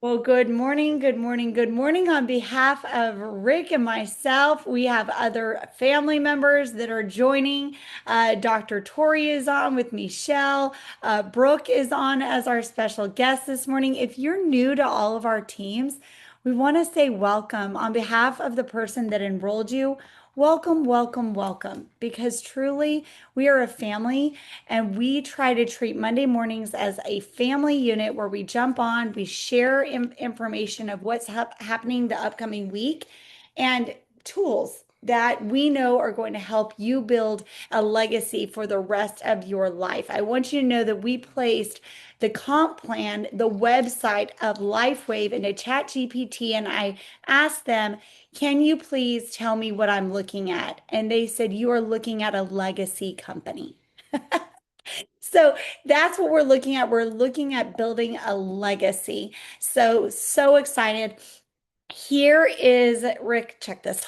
Well, good morning, good morning, good morning. On behalf of Rick and myself, we have other family members that are joining. Dr. Tori is on with Michelle. Brooke is on as our special guest this morning. If you're new to all of our teams, we want to say welcome on behalf of the person that enrolled you. Welcome, welcome, welcome. Because truly, we are a family and we try to treat Monday mornings as a family unit where we jump on, we share information of what's happening the upcoming week and tools that we know are going to help you build a legacy for the rest of your life. I want you to know that we placed the comp plan, the website of LifeWave into ChatGPT, and I asked them, can you please tell me what I'm looking at? And they said, you are looking at a legacy company. So that's what we're looking at. We're looking at building a legacy. So excited. Here is Rick, check this.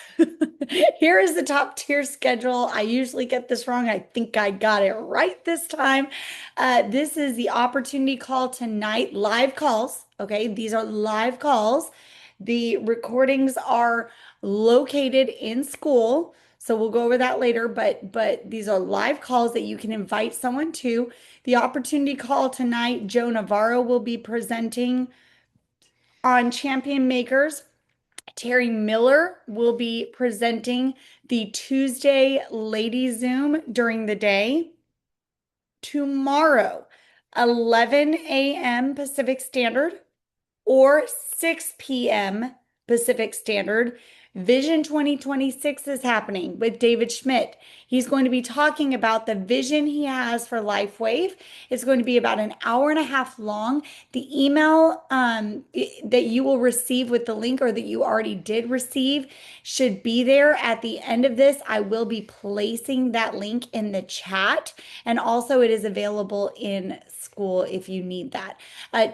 Here is the top tier schedule. I usually get this wrong. I think I got it right this time. This is the opportunity call tonight, live calls. Okay, these are live calls. The recordings are located in school. So we'll go over that later, but these are live calls that you can invite someone to. The opportunity call tonight, Joe Navarro will be presenting on Champion Makers. Terry Miller will be presenting the Tuesday Ladies Zoom during the day. Tomorrow, 11 a.m. Pacific Standard or 6 p.m. Pacific Standard. Vision 2026 is happening with David Schmidt. He's going to be talking about the vision he has for LifeWave. It's going to be about an hour and a half long. The email that you will receive with the link or that you already did receive should be there at the end of this. I will be placing that link in the chat, and also it is available in school if you need that.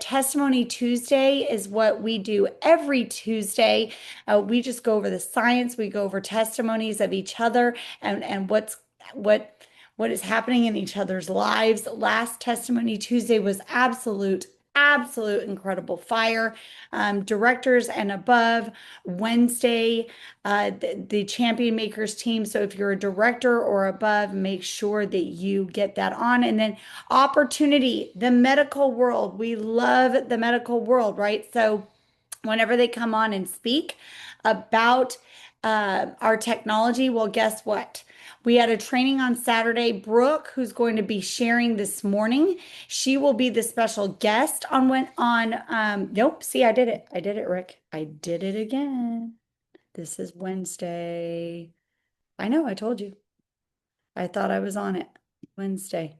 Testimony Tuesday is what we do every Tuesday. We just go over the science, we go over testimonies of each other and what is happening in each other's lives. Last Testimony Tuesday was absolute incredible fire. Directors and above. Wednesday, the Champion Makers team. So if you're a director or above, make sure that you get that on. And then opportunity, the medical world. We love the medical world, right? So whenever they come on and speak about our technology, well, guess what? We had a training on Saturday. Brooke, who's going to be sharing this morning, she will be the special guest on nope, see, I did it. I did it, Rick. I did it again. This is Wednesday. I know, I told you. I thought I was on it. Wednesday.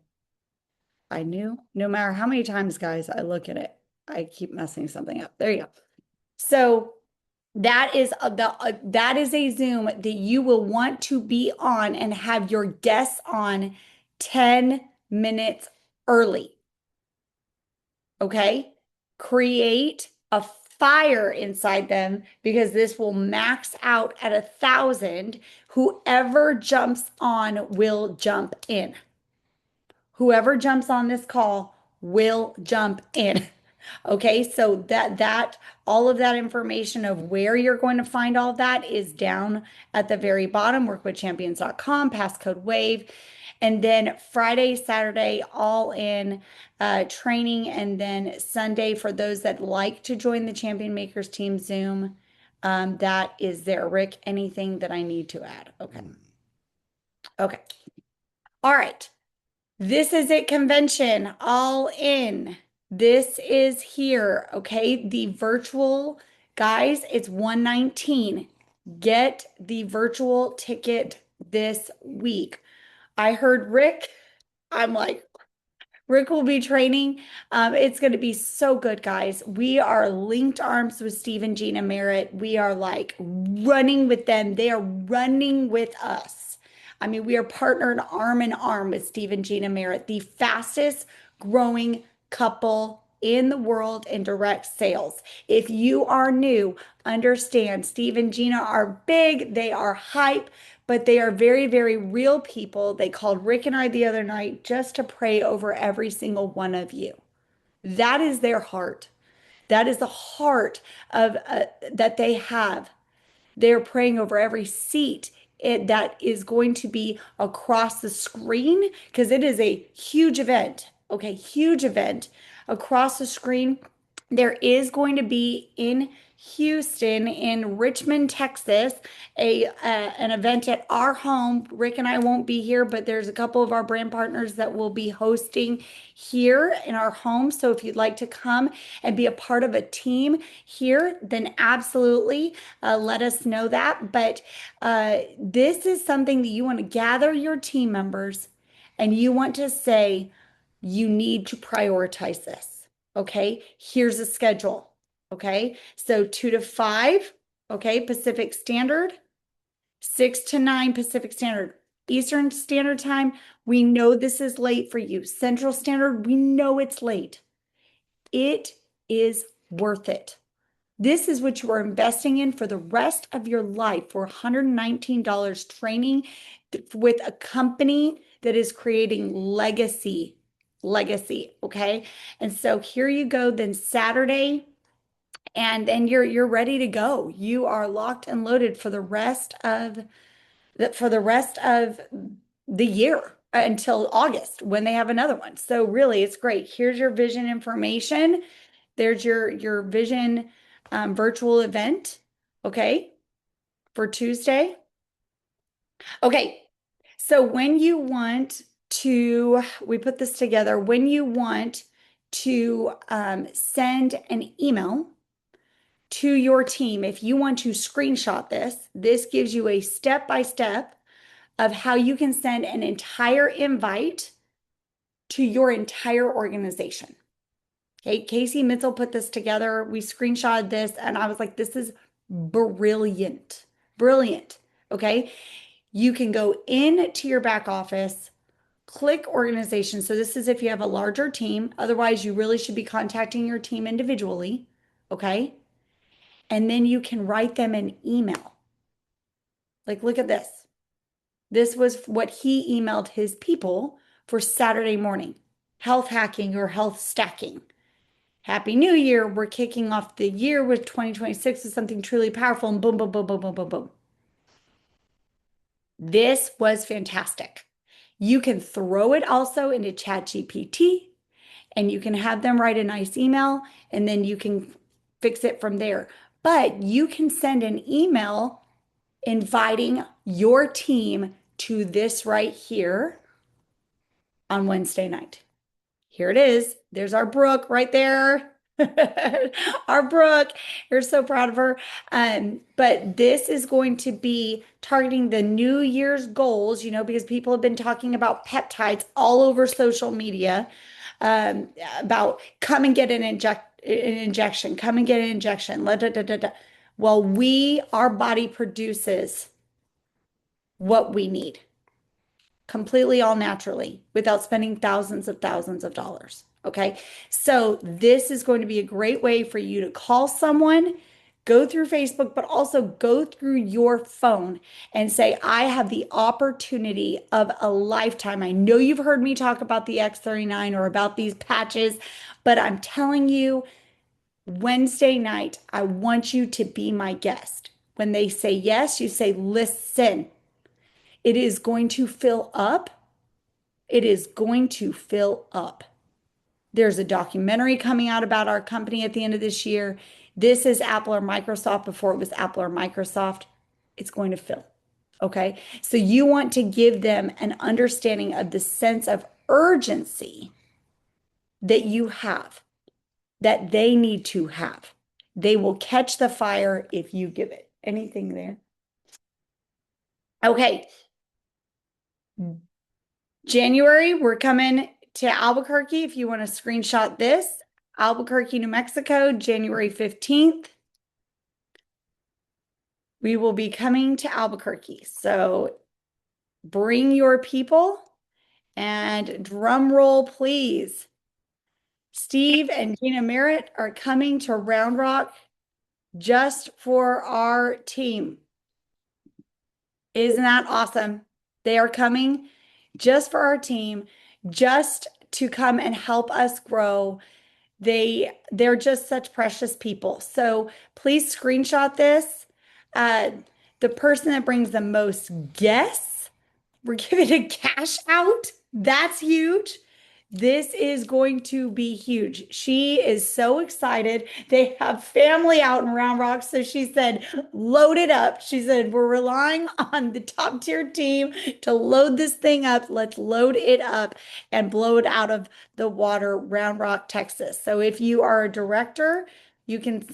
I knew no matter how many times, guys, I look at it, I keep messing something up. There you go. So that is a Zoom that you will want to be on and have your guests on 10 minutes early. Okay? Create a fire inside them because this will max out at 1,000. Whoever jumps on will jump in. Whoever jumps on this call will jump in. Okay, so that all of that information of where you're going to find all of that is down at the very bottom, workwithchampions.com, passcode WAVE. And then Friday, Saturday, all in training. And then Sunday, for those that like to join the Champion Makers Team Zoom, that is there. Rick, anything that I need to add? Okay. Okay. All right. This is it convention, all in. This is here, okay? The virtual, guys, it's 119. Get the virtual ticket this week. I heard Rick. I'm like, Rick will be training. It's going to be so good, guys. We are linked arms with Steve and Gina Merritt. We are like running with them. They are running with us. I mean, we are partnered arm in arm with Steve and Gina Merritt, the fastest growing couple in the world in direct sales. If you are new, understand Steve and Gina are big, they are hype, but they are very real people. They called Rick and I the other night just to pray over every single one of you. That is their heart. That is the heart of that they have. They're praying over every seat that is going to be across the screen because it is a huge event. Okay, huge event across the screen. There is going to be in Houston, in Richmond, Texas, a an event at our home. Rick and I won't be here, but there's a couple of our brand partners that will be hosting here in our home. So if you'd like to come and be a part of a team here, then absolutely let us know that. But this is something that you want to gather your team members and you want to say, you need to prioritize this. Okay, here's a schedule. Okay, so 2 to 5, okay, Pacific Standard, 6 to 9 Pacific Standard. Eastern Standard Time, we know this is late for you. Central Standard, we know it's late. It is worth it. This is what you are investing in for the rest of your life for $119 training with a company that is creating legacy. Legacy, okay? And so here you go, then Saturday, and then you're ready to go. You are locked and loaded for the rest of the year until August when they have another one. So really, it's great. Here's your vision information. There's your vision virtual event, okay, for Tuesday. Okay, so when you want to, we put this together, when you want to send an email to your team, if you want to screenshot this, this gives you a step-by-step of how you can send an entire invite to your entire organization. Okay, Casey Mitchell put this together. We screenshotted this and I was like, this is brilliant. Brilliant. Okay. You can go into your back office, click organization. So this is if you have a larger team. Otherwise, you really should be contacting your team individually. Okay. And then you can write them an email. Like, look at this. This was what he emailed his people for Saturday morning. Health hacking or health stacking. Happy New Year. We're kicking off the year with 2026 with something truly powerful and boom, boom, boom, boom, boom, boom, boom. This was fantastic. You can throw it also into ChatGPT and you can have them write a nice email and then you can fix it from there. But you can send an email inviting your team to this right here on Wednesday night. Here it is. There's our Brooke right there. Our Brooke. You're so proud of her. But this is going to be targeting the New Year's goals, because people have been talking about peptides all over social media, about come and get an injection, come and get an injection. Da, da, da, da. Well, our body produces what we need completely all naturally without spending thousands of dollars. Okay. So this is going to be a great way for you to call someone, go through Facebook, but also go through your phone and say, I have the opportunity of a lifetime. I know you've heard me talk about the X39 or about these patches, but I'm telling you, Wednesday night, I want you to be my guest. When they say yes, you say, listen, it is going to fill up. It is going to fill up. There's a documentary coming out about our company at the end of this year. This is Apple or Microsoft before it was Apple or Microsoft. It's going to fill. Okay. So you want to give them an understanding of the sense of urgency that you have, that they need to have. They will catch the fire if you give it. Anything there? Okay. January, we're coming to Albuquerque. If you want to screenshot this, Albuquerque, New Mexico, January 15th. We will be coming to Albuquerque. So bring your people and drum roll, please. Steve and Gina Merritt are coming to Round Rock just for our team. Isn't that awesome? They are coming just for our team, just to come and help us grow. they're just such precious people. So please screenshot this. Uh, the person that brings the most guests, we're giving a cash out. That's huge. This is going to be huge. She is so excited. They have family out in Round Rock. So she said, load it up. She said, we're relying on the top tier team to load this thing up. Let's load it up and blow it out of the water, Round Rock, Texas. So if you are a director, you can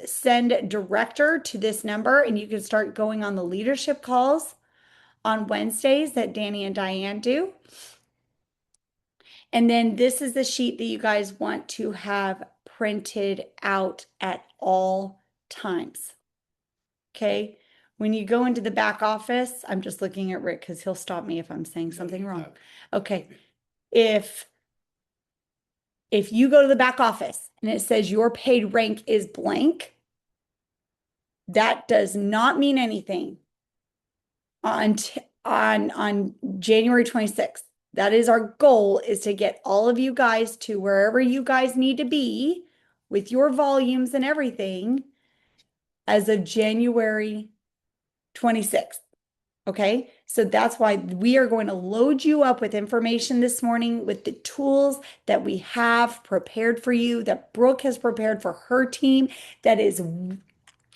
send director to this number and you can start going on the leadership calls on Wednesdays that Danny and Diane do. And then this is the sheet that you guys want to have printed out at all times. Okay. When you go into the back office, I'm just looking at Rick because he'll stop me if I'm saying something wrong. Okay. If you go to the back office and it says your paid rank is blank, that does not mean anything on January 26th. That is our goal, is to get all of you guys to wherever you guys need to be with your volumes and everything as of January 26th. Okay, so that's why we are going to load you up with information this morning with the tools that we have prepared for you, that Brooke has prepared for her team, that is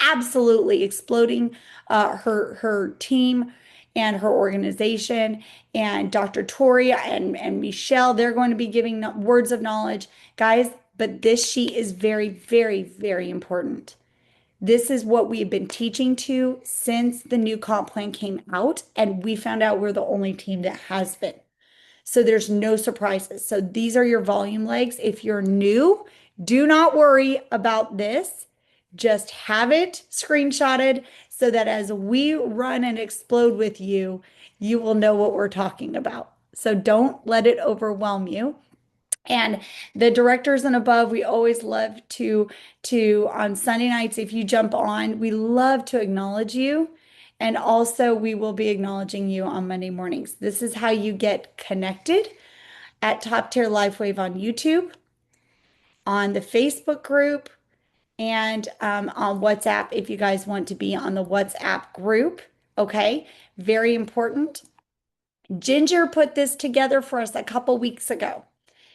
absolutely exploding her team and her organization. And Dr. Tori and Michelle, they're going to be giving words of knowledge, guys. But this sheet is very, very, very important. This is what we've been teaching to since the new comp plan came out, and we found out we're the only team that has been. So there's no surprises. So these are your volume legs. If you're new, do not worry about this. Just have it screenshotted so that as we run and explode with you, you will know what we're talking about. So don't let it overwhelm you. And the directors and above, we always love to on Sunday nights, if you jump on, we love to acknowledge you. And also we will be acknowledging you on Monday mornings. This is how you get connected at Top Tier LifeWave on YouTube, on the Facebook group, and on WhatsApp if you guys want to be on the WhatsApp group. Okay, very important. Ginger put this together for us a couple weeks ago.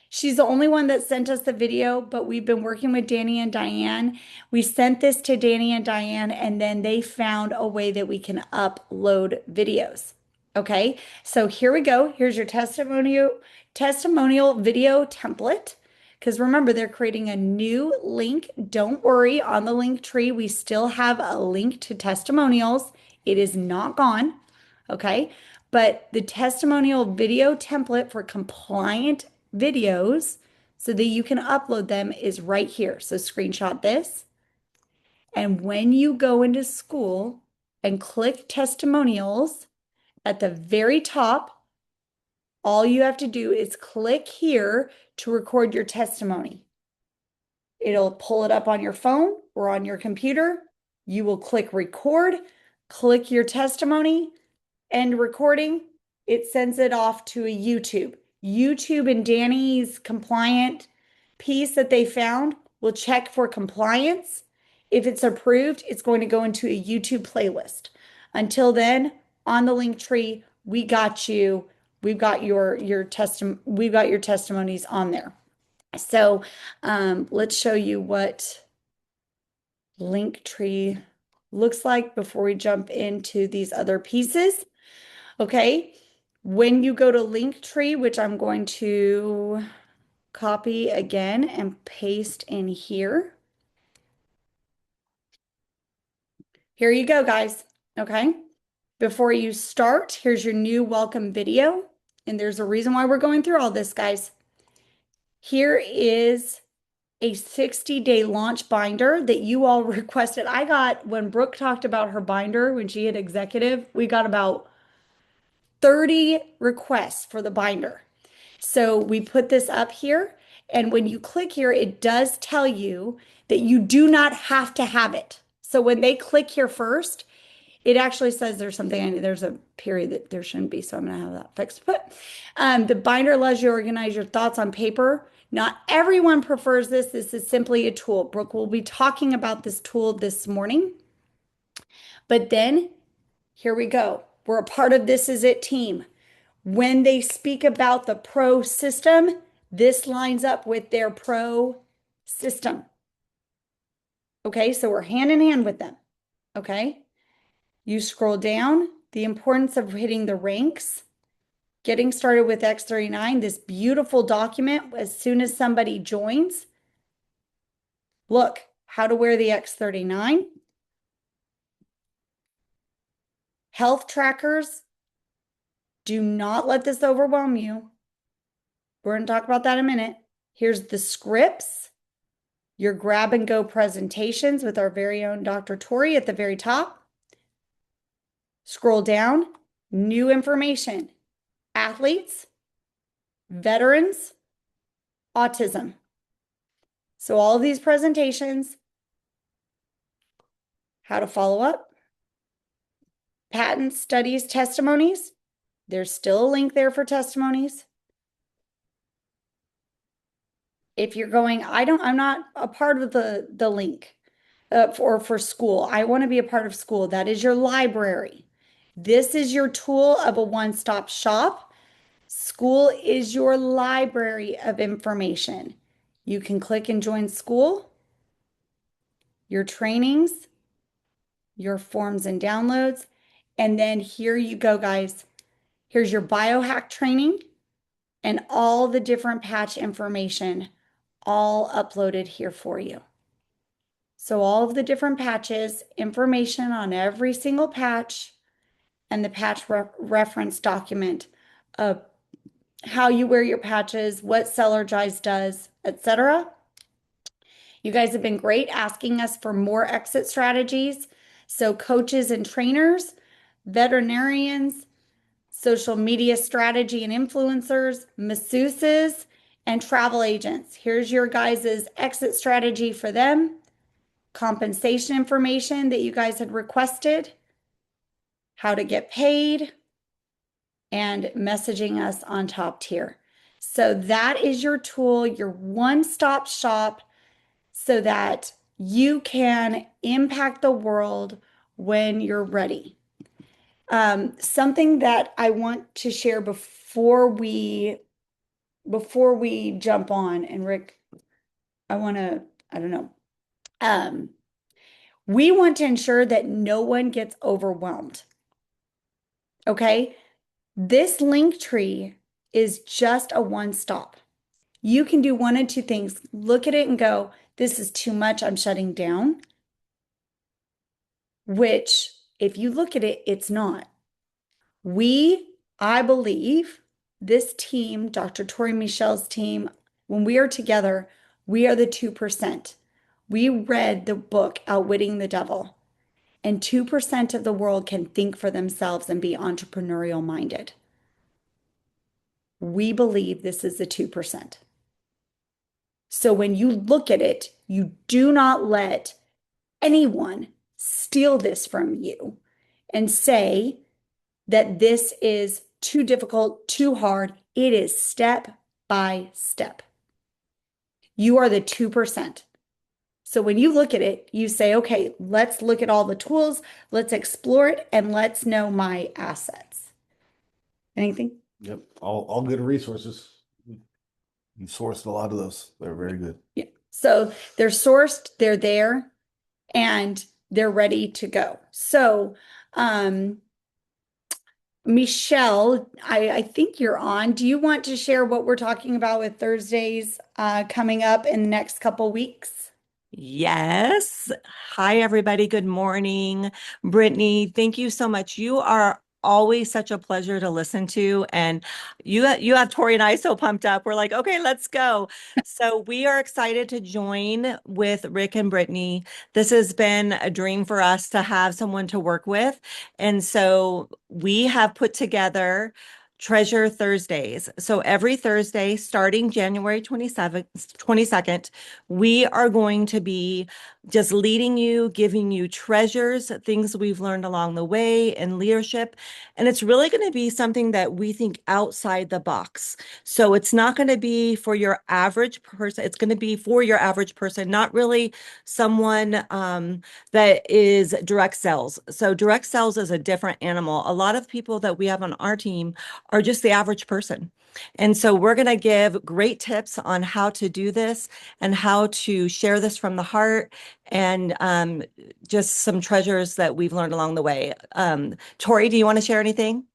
She's the only one that sent us the video, but we've been working with Danny and Diane. We sent this to Danny and Diane, and then they found a way that we can upload videos. Okay, so here we go. Here's your testimonial video template. Because remember, they're creating a new link. Don't worry, on the link tree, we still have a link to testimonials. It is not gone. Okay, but the testimonial video template for compliant videos so that you can upload them is right here. So screenshot this. And when you go into school and click testimonials at the very top, all you have to do is click here to record your testimony. It'll pull it up on your phone or on your computer. You will click record, click your testimony, end recording. It sends it off to a YouTube. YouTube and Danny's compliant piece that they found will check for compliance. If it's approved, it's going to go into a YouTube playlist. Until then, on the link tree, we got you. We've got your testimonies on there. So let's show you what Linktree looks like before we jump into these other pieces. Okay, when you go to Linktree, which I'm going to copy again and paste in here. Here you go, guys. Okay, before you start, here's your new welcome video. And there's a reason why we're going through all this, guys. Here is a 60-day launch binder that you all requested. I got, when Brooke talked about her binder, when she had executive, we got about 30 requests for the binder. So we put this up here. And when you click here, it does tell you that you do not have to have it. So when they click here first, it actually says there's something, there's a period that there shouldn't be, so I'm gonna have that fixed. But the binder allows you to organize your thoughts on paper, Not everyone prefers this. This is simply a tool. Brooke will be talking about this tool this morning. But then here we go. We're a part of This Is It team. When they speak about the pro system, this lines up with their pro system. Okay, so we're hand in hand with them. Okay, you scroll down, the importance of hitting the ranks, getting started with X39, this beautiful document. As soon as somebody joins, look, how to wear the X39, health trackers. Do not let this overwhelm you. We're going to talk about that in a minute. Here's the scripts, your grab and go presentations with our very own Dr. Tori at the very top. Scroll down, new information, athletes, veterans, autism. So all of these presentations, how to follow up, patent studies, testimonies. There's still a link there for testimonies. If you're going, I'm not a part of the link for school. I want to be a part of school. That is your library. This is your tool of a one-stop shop. School is your library of information. You can click and join school, your trainings, your forms and downloads. And then here you go, guys. Here's your biohack training and all the different patch information all uploaded here for you. So all of the different patches, information on every single patch, and the patch reference document of how you wear your patches, what Cellergize does, etc. You guys have been great asking us for more exit strategies. So coaches and trainers, veterinarians, social media strategy and influencers, masseuses, and travel agents. Here's your guys' exit strategy for them. Compensation information that you guys had requested, how to get paid, and messaging us on top tier. So that is your tool, your one-stop shop, so that you can impact the world when you're ready. Something that I want to share before we jump on, and Rick, I don't know. We want to ensure that no one gets overwhelmed. Okay? This link tree is just a one-stop. You can do one of two things. Look at it and go, this is too much, I'm shutting down. Which, if you look at it, it's not. I believe, this team, Dr. Tori Michelle's team, when we are together, we are the 2%. We read the book Outwitting the Devil, and 2% of the world can think for themselves and be entrepreneurial minded. We believe this is the 2%. So when you look at it, you do not let anyone steal this from you and say that this is too difficult, too hard. It is step by step. You are the 2%. So when you look at it, you say, okay, let's look at all the tools, let's explore it, and let's know my assets. Anything? Yep, all good resources. You sourced a lot of those. They're very good. Yeah. So they're sourced, they're there, and they're ready to go. So, Michelle, I think you're on. Do you want to share what we're talking about with Thursdays coming up in the next couple weeks? Yes. Hi, everybody. Good morning. Brittany, thank you so much. You are always such a pleasure to listen to. And you have Tori and I so pumped up. We're like, okay, let's go. So we are excited to join with Rick and Brittany. This has been a dream for us to have someone to work with. And so we have put together Treasure Thursdays. So every Thursday, starting January 22nd, we are going to be just leading you, giving you treasures, things we've learned along the way in leadership. And it's really going to be something that we think outside the box. So it's not going to be for your average person. It's going to be for your average person, not really someone that is direct sales. So direct sales is a different animal. A lot of people that we have on our team are just the average person. And so we're going to give great tips on how to do this and how to share this from the heart and just some treasures that we've learned along the way. Tori, do you want to share anything?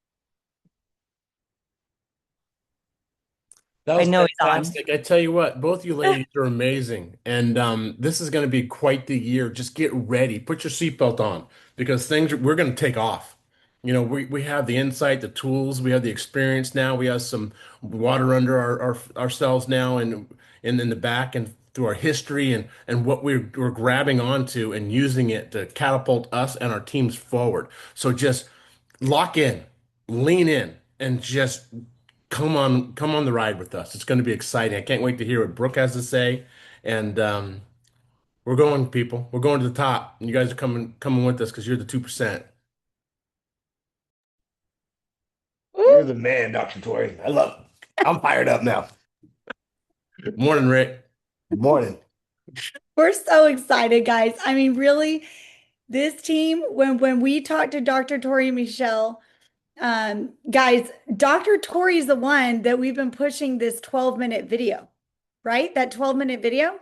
That I was know he's on. fantastic. I tell you what, both you ladies are amazing. And this is going to be quite the year. Just get ready. Put your seatbelt on because we're going to take off. We have the insight, the tools, we have the experience now. We have some water under ourselves now and in the back and through our history and what we're grabbing onto and using it to catapult us and our teams forward. So just lock in, lean in, and just come on the ride with us. It's going to be exciting. I can't wait to hear what Brooke has to say. And we're going, people. We're going to the top. And you guys are coming with us because you're the 2%. You're the man, Dr. Torrey. I'm fired up now. Morning, Rick. Good morning. We're so excited, guys. I mean, really, this team, when we talked to Dr. Tori and Michelle, guys, Dr. Tori is the one that we've been pushing this 12-minute video, right? That 12-minute video.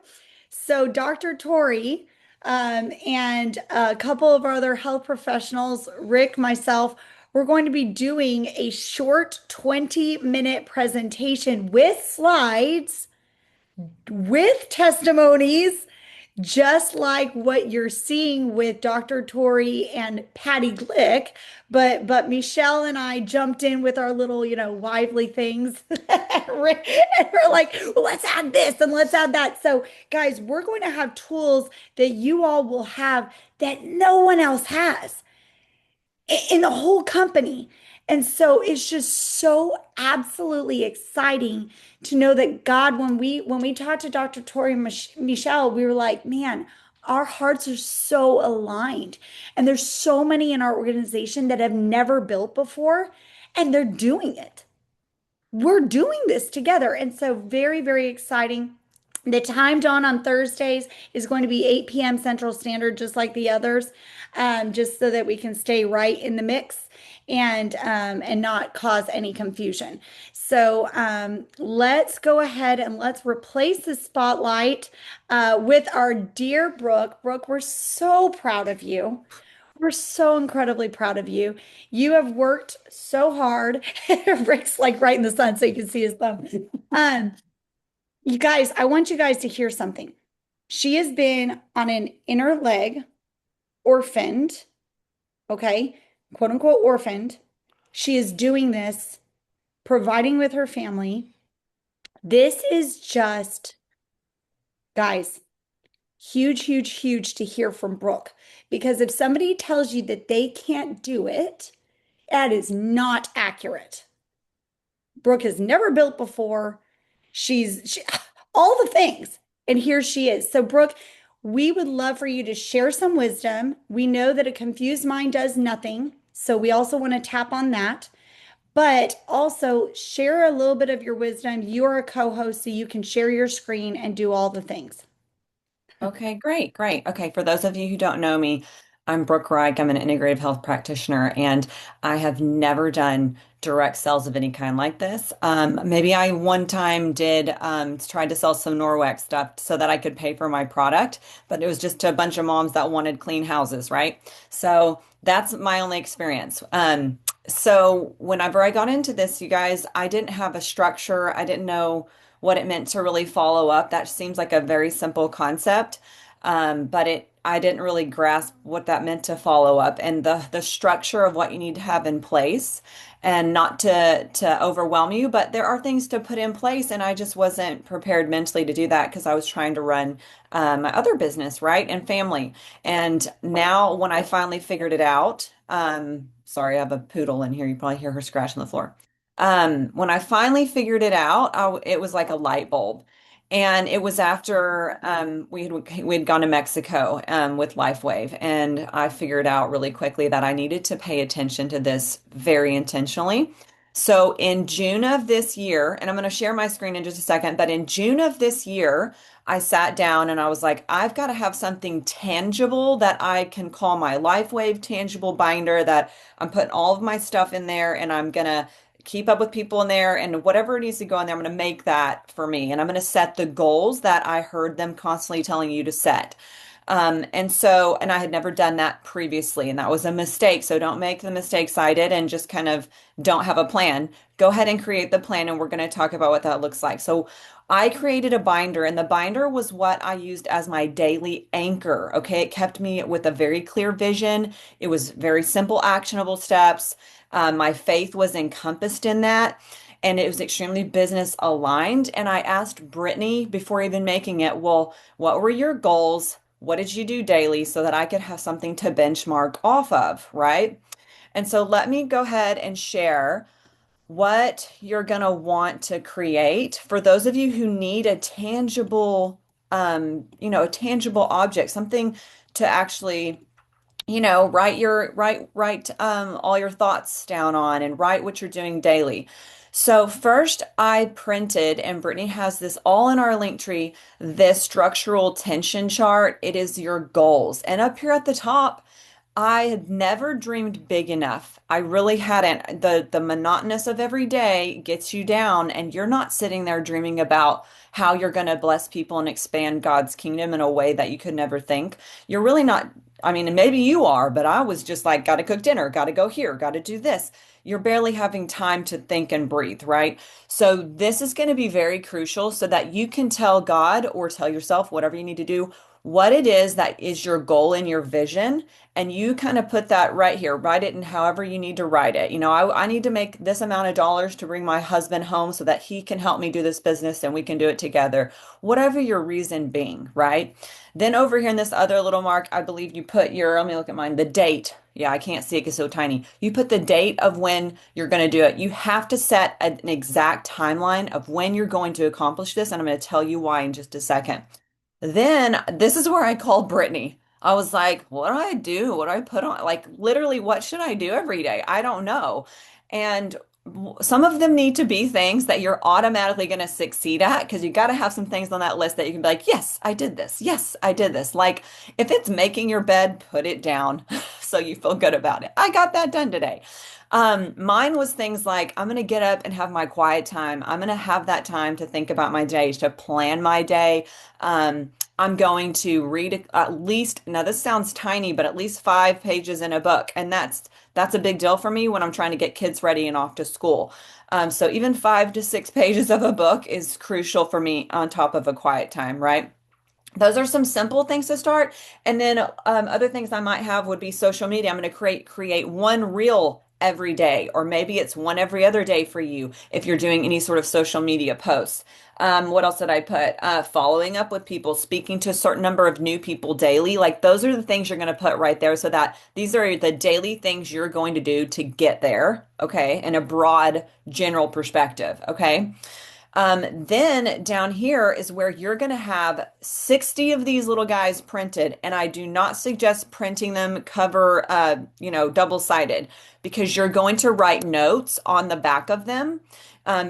So Dr. Tori and a couple of our other health professionals, Rick, myself, we're going to be doing a short 20-minute presentation with slides, with testimonies, just like what you're seeing with Dr. Tori and Patty Glick, but Michelle and I jumped in with our little, lively things. And we're like, well, let's add this and let's add that. So, guys, we're going to have tools that you all will have that no one else has in the whole company. And so it's just so absolutely exciting to know that God, when we talked to Dr. Tori and Michelle, we were like, man, our hearts are so aligned. And there's so many in our organization that have never built before, and they're doing it. We're doing this together. And so very, very exciting. The time, Dawn, on Thursdays is going to be 8 p.m. Central Standard, just like the others, just so that we can stay right in the mix and not cause any confusion. So let's go ahead and let's replace the spotlight with our dear Brooke. Brooke, we're so proud of you. We're so incredibly proud of you. You have worked so hard. Rick's like right in the sun, so you can see his thumb. You guys, I want you guys to hear something. She has been on an inner leg, orphaned, okay, quote unquote orphaned. She is doing this, providing with her family. This is just, guys, huge, huge, huge to hear from Brooke. Because if somebody tells you that they can't do it, that is not accurate. Brooke has never built before. All the things. And here she is. So, Brooke, we would love for you to share some wisdom. We know that a confused mind does nothing. So, we also want to tap on that. But also share a little bit of your wisdom. You are a co-host, so you can share your screen and do all the things. Okay, great, great. Okay, for those of you who don't know me, I'm Brooke Reich. I'm an integrative health practitioner, and I have never done direct sales of any kind like this. Maybe I one time did try to sell some Norwex stuff so that I could pay for my product, but it was just to a bunch of moms that wanted clean houses, right? So that's my only experience. So whenever I got into this, you guys, I didn't have a structure. I didn't know what it meant to really follow up. That seems like a very simple concept, but I didn't really grasp what that meant to follow up and the structure of what you need to have in place, and not to overwhelm you. But there are things to put in place, and I just wasn't prepared mentally to do that because I was trying to run my other business, right, and family. And now when I finally figured it out, sorry, I have a poodle in here. You probably hear her scratching the floor. When I finally figured it out, it was like a light bulb. And it was after we had gone to Mexico with LifeWave, and I figured out really quickly that I needed to pay attention to this very intentionally. So in June of this year, and I'm going to share my screen in just a second, but in June of this year, I sat down and I was like, I've got to have something tangible that I can call my LifeWave tangible binder, that I'm putting all of my stuff in there, and I'm gonna keep up with people in there, and whatever needs to go in there, I'm going to make that for me. And I'm going to set the goals that I heard them constantly telling you to set. And I had never done that previously, and that was a mistake. So don't make the mistakes I did and just kind of don't have a plan. Go ahead and create the plan, and we're going to talk about what that looks like. So I created a binder, and the binder was what I used as my daily anchor. Okay. It kept me with a very clear vision. It was very simple, actionable steps. My faith was encompassed in that, and it was extremely business aligned. And I asked Brittany before even making it, well, what were your goals? What did you do daily so that I could have something to benchmark off of, right? And so let me go ahead and share what you're going to want to create for those of you who need a tangible, a tangible object, something to actually write all your thoughts down on, and write what you're doing daily. So first I printed, and Brittany has this all in our link tree, this structural tension chart. It is your goals. And up here at the top, I had never dreamed big enough. I really hadn't. The monotonous of every day gets you down, and you're not sitting there dreaming about how you're going to bless people and expand God's kingdom in a way that you could never think. You're really not. I mean, maybe you are, but I was just like, got to cook dinner, got to go here, got to do this. You're barely having time to think and breathe, right? So this is going to be very crucial so that you can tell God, or tell yourself, whatever you need to do, what it is that is your goal and your vision. And you kind of put that right here, write it in however you need to write it. I need to make this amount of dollars to bring my husband home so that he can help me do this business and we can do it together. Whatever your reason being, right? Then over here in this other little mark, I believe you put let me look at mine, the date. Yeah, I can't see it because it's so tiny. You put the date of when you're going to do it. You have to set an exact timeline of when you're going to accomplish this. And I'm going to tell you why in just a second. Then this is where I called Brittany. I was like, what do I do? What do I put on? Like, literally, what should I do every day? I don't know. And some of them need to be things that you're automatically going to succeed at, because you got to have some things on that list that you can be like, yes, I did this. Yes, I did this. Like, if it's making your bed, put it down so you feel good about it. I got that done today. Mine was things like, I'm going to get up and have my quiet time. I'm going to have that time to think about my day, to plan my day. I'm going to read at least, now this sounds tiny, but at least 5 pages in a book. And that's a big deal for me when I'm trying to get kids ready and off to school. So even 5 to 6 pages of a book is crucial for me on top of a quiet time, right? Those are some simple things to start. And then other things I might have would be social media. I'm going to create one reel every day, or maybe it's one every other day for you if you're doing any sort of social media posts. What else did I put? Following up with people, speaking to a certain number of new people daily. Like, those are the things you're going to put right there, so that these are the daily things you're going to do to get there. Okay. In a broad general perspective. Okay. Then down here is where you're going to have 60 of these little guys printed. And I do not suggest printing them cover, double-sided, because you're going to write notes on the back of them.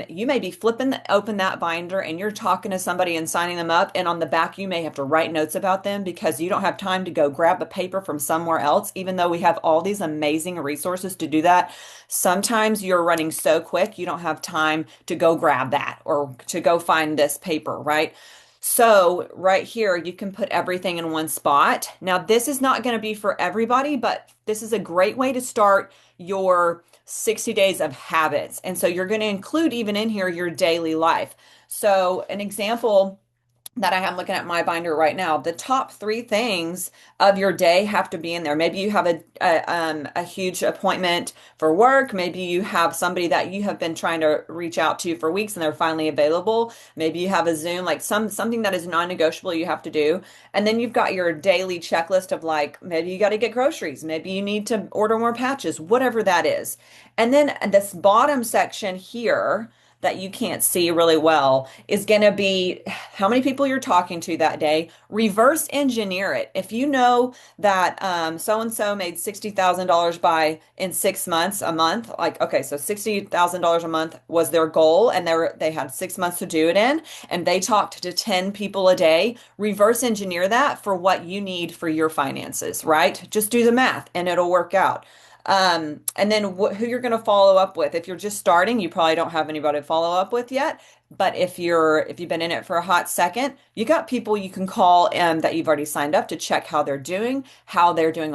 You may be flipping open that binder and you're talking to somebody and signing them up. And on the back, you may have to write notes about them because you don't have time to go grab a paper from somewhere else, even though we have all these amazing resources to do that. Sometimes you're running so quick, you don't have time to go grab that or to go find this paper, right? So right here, you can put everything in one spot. Now, this is not going to be for everybody, but this is a great way to start your 60 days of habits. And so you're going to include even in here your daily life. So an example that I am looking at my binder right now, the top 3 things of your day have to be in there. Maybe you have a huge appointment for work. Maybe you have somebody that you have been trying to reach out to for weeks and they're finally available. Maybe you have a Zoom, like something that is non-negotiable you have to do. And then you've got your daily checklist of, like, maybe you got to get groceries. Maybe you need to order more patches, whatever that is. And then this bottom section here, that you can't see really well is going to be how many people you're talking to that day. Reverse engineer it. If you know that so and so made $60,000 by in 6 months, a month, like okay, so $60,000 a month was their goal, and they had 6 months to do it in, and they talked to 10 people a day. Reverse engineer that for what you need for your finances, right? Just do the math, and it'll work out. And then who you're going to follow up with. If you're just starting, you probably don't have anybody to follow up with yet. But if you've been in it for a hot second, you got people you can call that you've already signed up to check how they're doing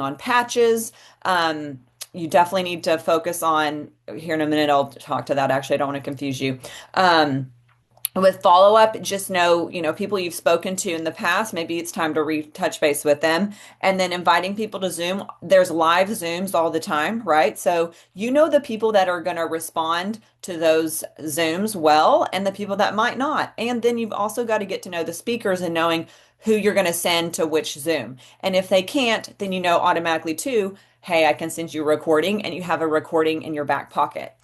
on patches. You definitely need to focus on, here in a minute, I'll talk to that. Actually, I don't want to confuse you. With follow up, just know, people you've spoken to in the past, maybe it's time to touch base with them. And then inviting people to Zoom. There's live Zooms all the time, right? So the people that are going to respond to those Zooms well, and the people that might not. And then you've also got to get to know the speakers and knowing who you're going to send to which Zoom. And if they can't, then automatically too, hey, I can send you a recording, and you have a recording in your back pocket.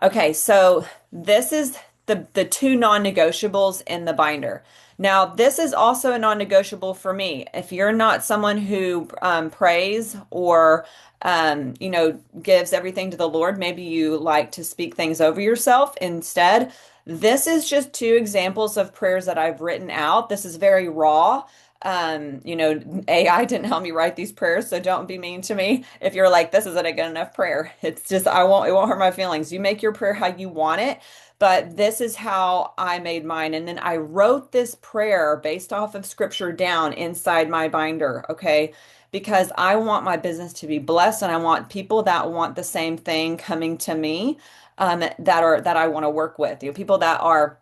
Okay, so this is the two non-negotiables in the binder. Now, this is also a non-negotiable for me. If you're not someone who prays or gives everything to the Lord, maybe you like to speak things over yourself instead. This is just two examples of prayers that I've written out. This is very raw. AI didn't help me write these prayers, so don't be mean to me if you're like, this isn't a good enough prayer. It's just, it won't hurt my feelings. You make your prayer how you want it, but this is how I made mine. And then I wrote this prayer based off of scripture down inside my binder, okay? Because I want my business to be blessed, and I want people that want the same thing coming to me, that I want to work with. People that are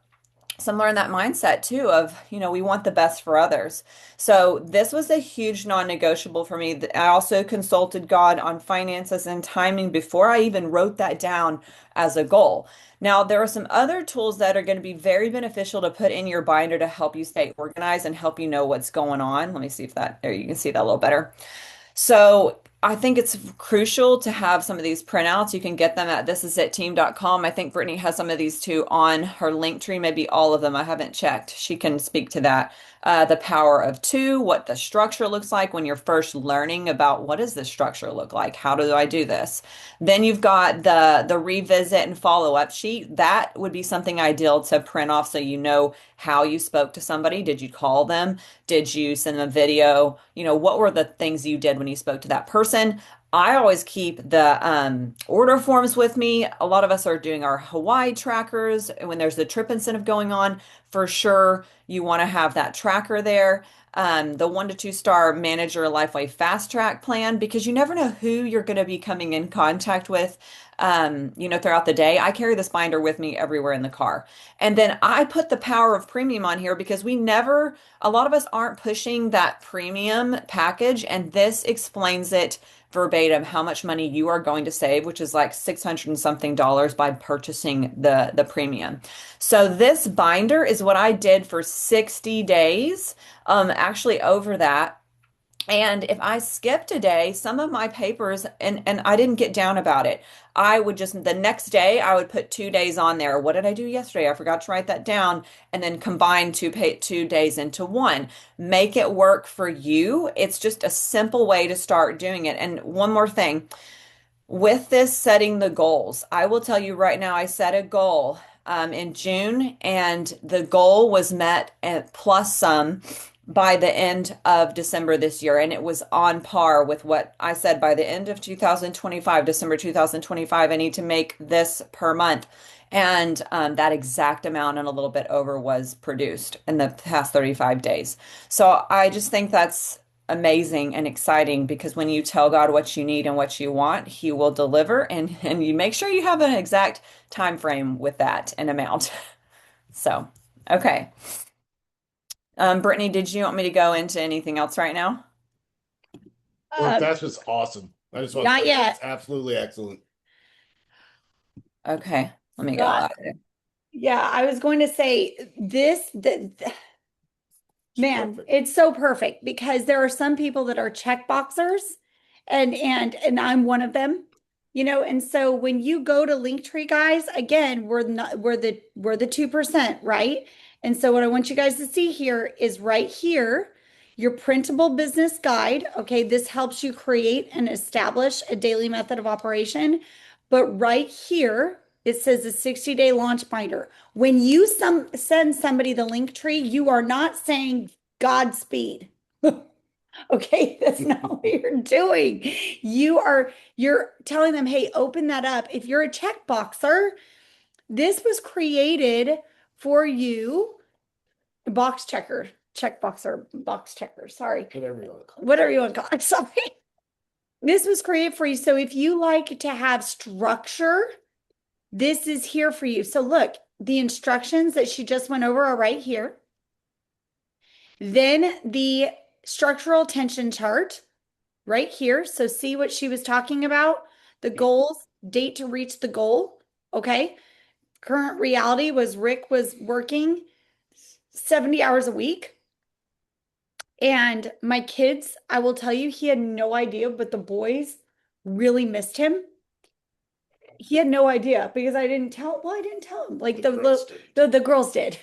similar in that mindset too of, we want the best for others. So this was a huge non-negotiable for me. I also consulted God on finances and timing before I even wrote that down as a goal. Now, there are some other tools that are going to be very beneficial to put in your binder to help you stay organized and help you know what's going on. Let me see if there you can see that a little better. So I think it's crucial to have some of these printouts. You can get them at thisisitteam.com. I think Brittany has some of these too on her link tree, maybe all of them. I haven't checked. She can speak to that. The power of two, what the structure looks like when you're first learning about what does the structure look like? How do I do this? Then you've got the revisit and follow-up sheet. That would be something ideal to print off so you know how you spoke to somebody. Did you call them? Did you send them a video? What were the things you did when you spoke to that person? I always keep the order forms with me. A lot of us are doing our Hawaii trackers. When there's a trip incentive going on, for sure, you want to have that tracker there. The 1 to 2 star manager Lifeway fast track plan, because you never know who you're going to be coming in contact with, throughout the day. I carry this binder with me everywhere in the car. And then I put the power of premium on here because a lot of us aren't pushing that premium package. And this explains it verbatim, how much money you are going to save, which is like $600 and something by purchasing the premium. So this binder is what I did for 60 days, actually over that. And if I skipped a day, some of my papers, and I didn't get down about it, I would just, the next day, I would put 2 days on there. What did I do yesterday? I forgot to write that down, and then combine 2 days into one. Make it work for you. It's just a simple way to start doing it. And one more thing, with this setting the goals, I will tell you right now, I set a goal in June, and the goal was met at plus some by the end of December this year. And it was on par with what I said by the end of 2025, December 2025, I need to make this per month. And that exact amount and a little bit over was produced in the past 35 days. So I just think that's amazing and exciting, because when you tell God what you need and what you want, He will deliver, and you make sure you have an exact time frame with that and amount. So, okay. Brittany, did you want me to go into anything else right now? That's just awesome. I just want Not to say yet. that's absolutely excellent. Okay, let me go Yeah. out there. Yeah, I was going to say man, Perfect. it's so perfect, because there are some people that are check boxers, and I'm one of them. And so when you go to Linktree, guys, again, we're the 2%, right? And so what I want you guys to see here is right here, your printable business guide. Okay, this helps you create and establish a daily method of operation. But right here, it says a 60-day launch binder. When you send somebody the Linktree, you are not saying Godspeed. Okay, that's not what you're doing. You're telling them, hey, open that up. If you're a checkboxer, this was created for you, box checker, sorry. Whatever you want to call it. Whatever you want to call it. Sorry. This was created for you. So if you like to have structure, this is here for you. So look, the instructions that she just went over are right here. Then the structural tension chart right here. So see what she was talking about? The goals, date to reach the goal. Okay. Current reality was Rick was working 70 hours a week. And my kids, I will tell you, he had no idea, but the boys really missed him. He had no idea because I didn't tell. Well, I didn't tell him. Like the girls did.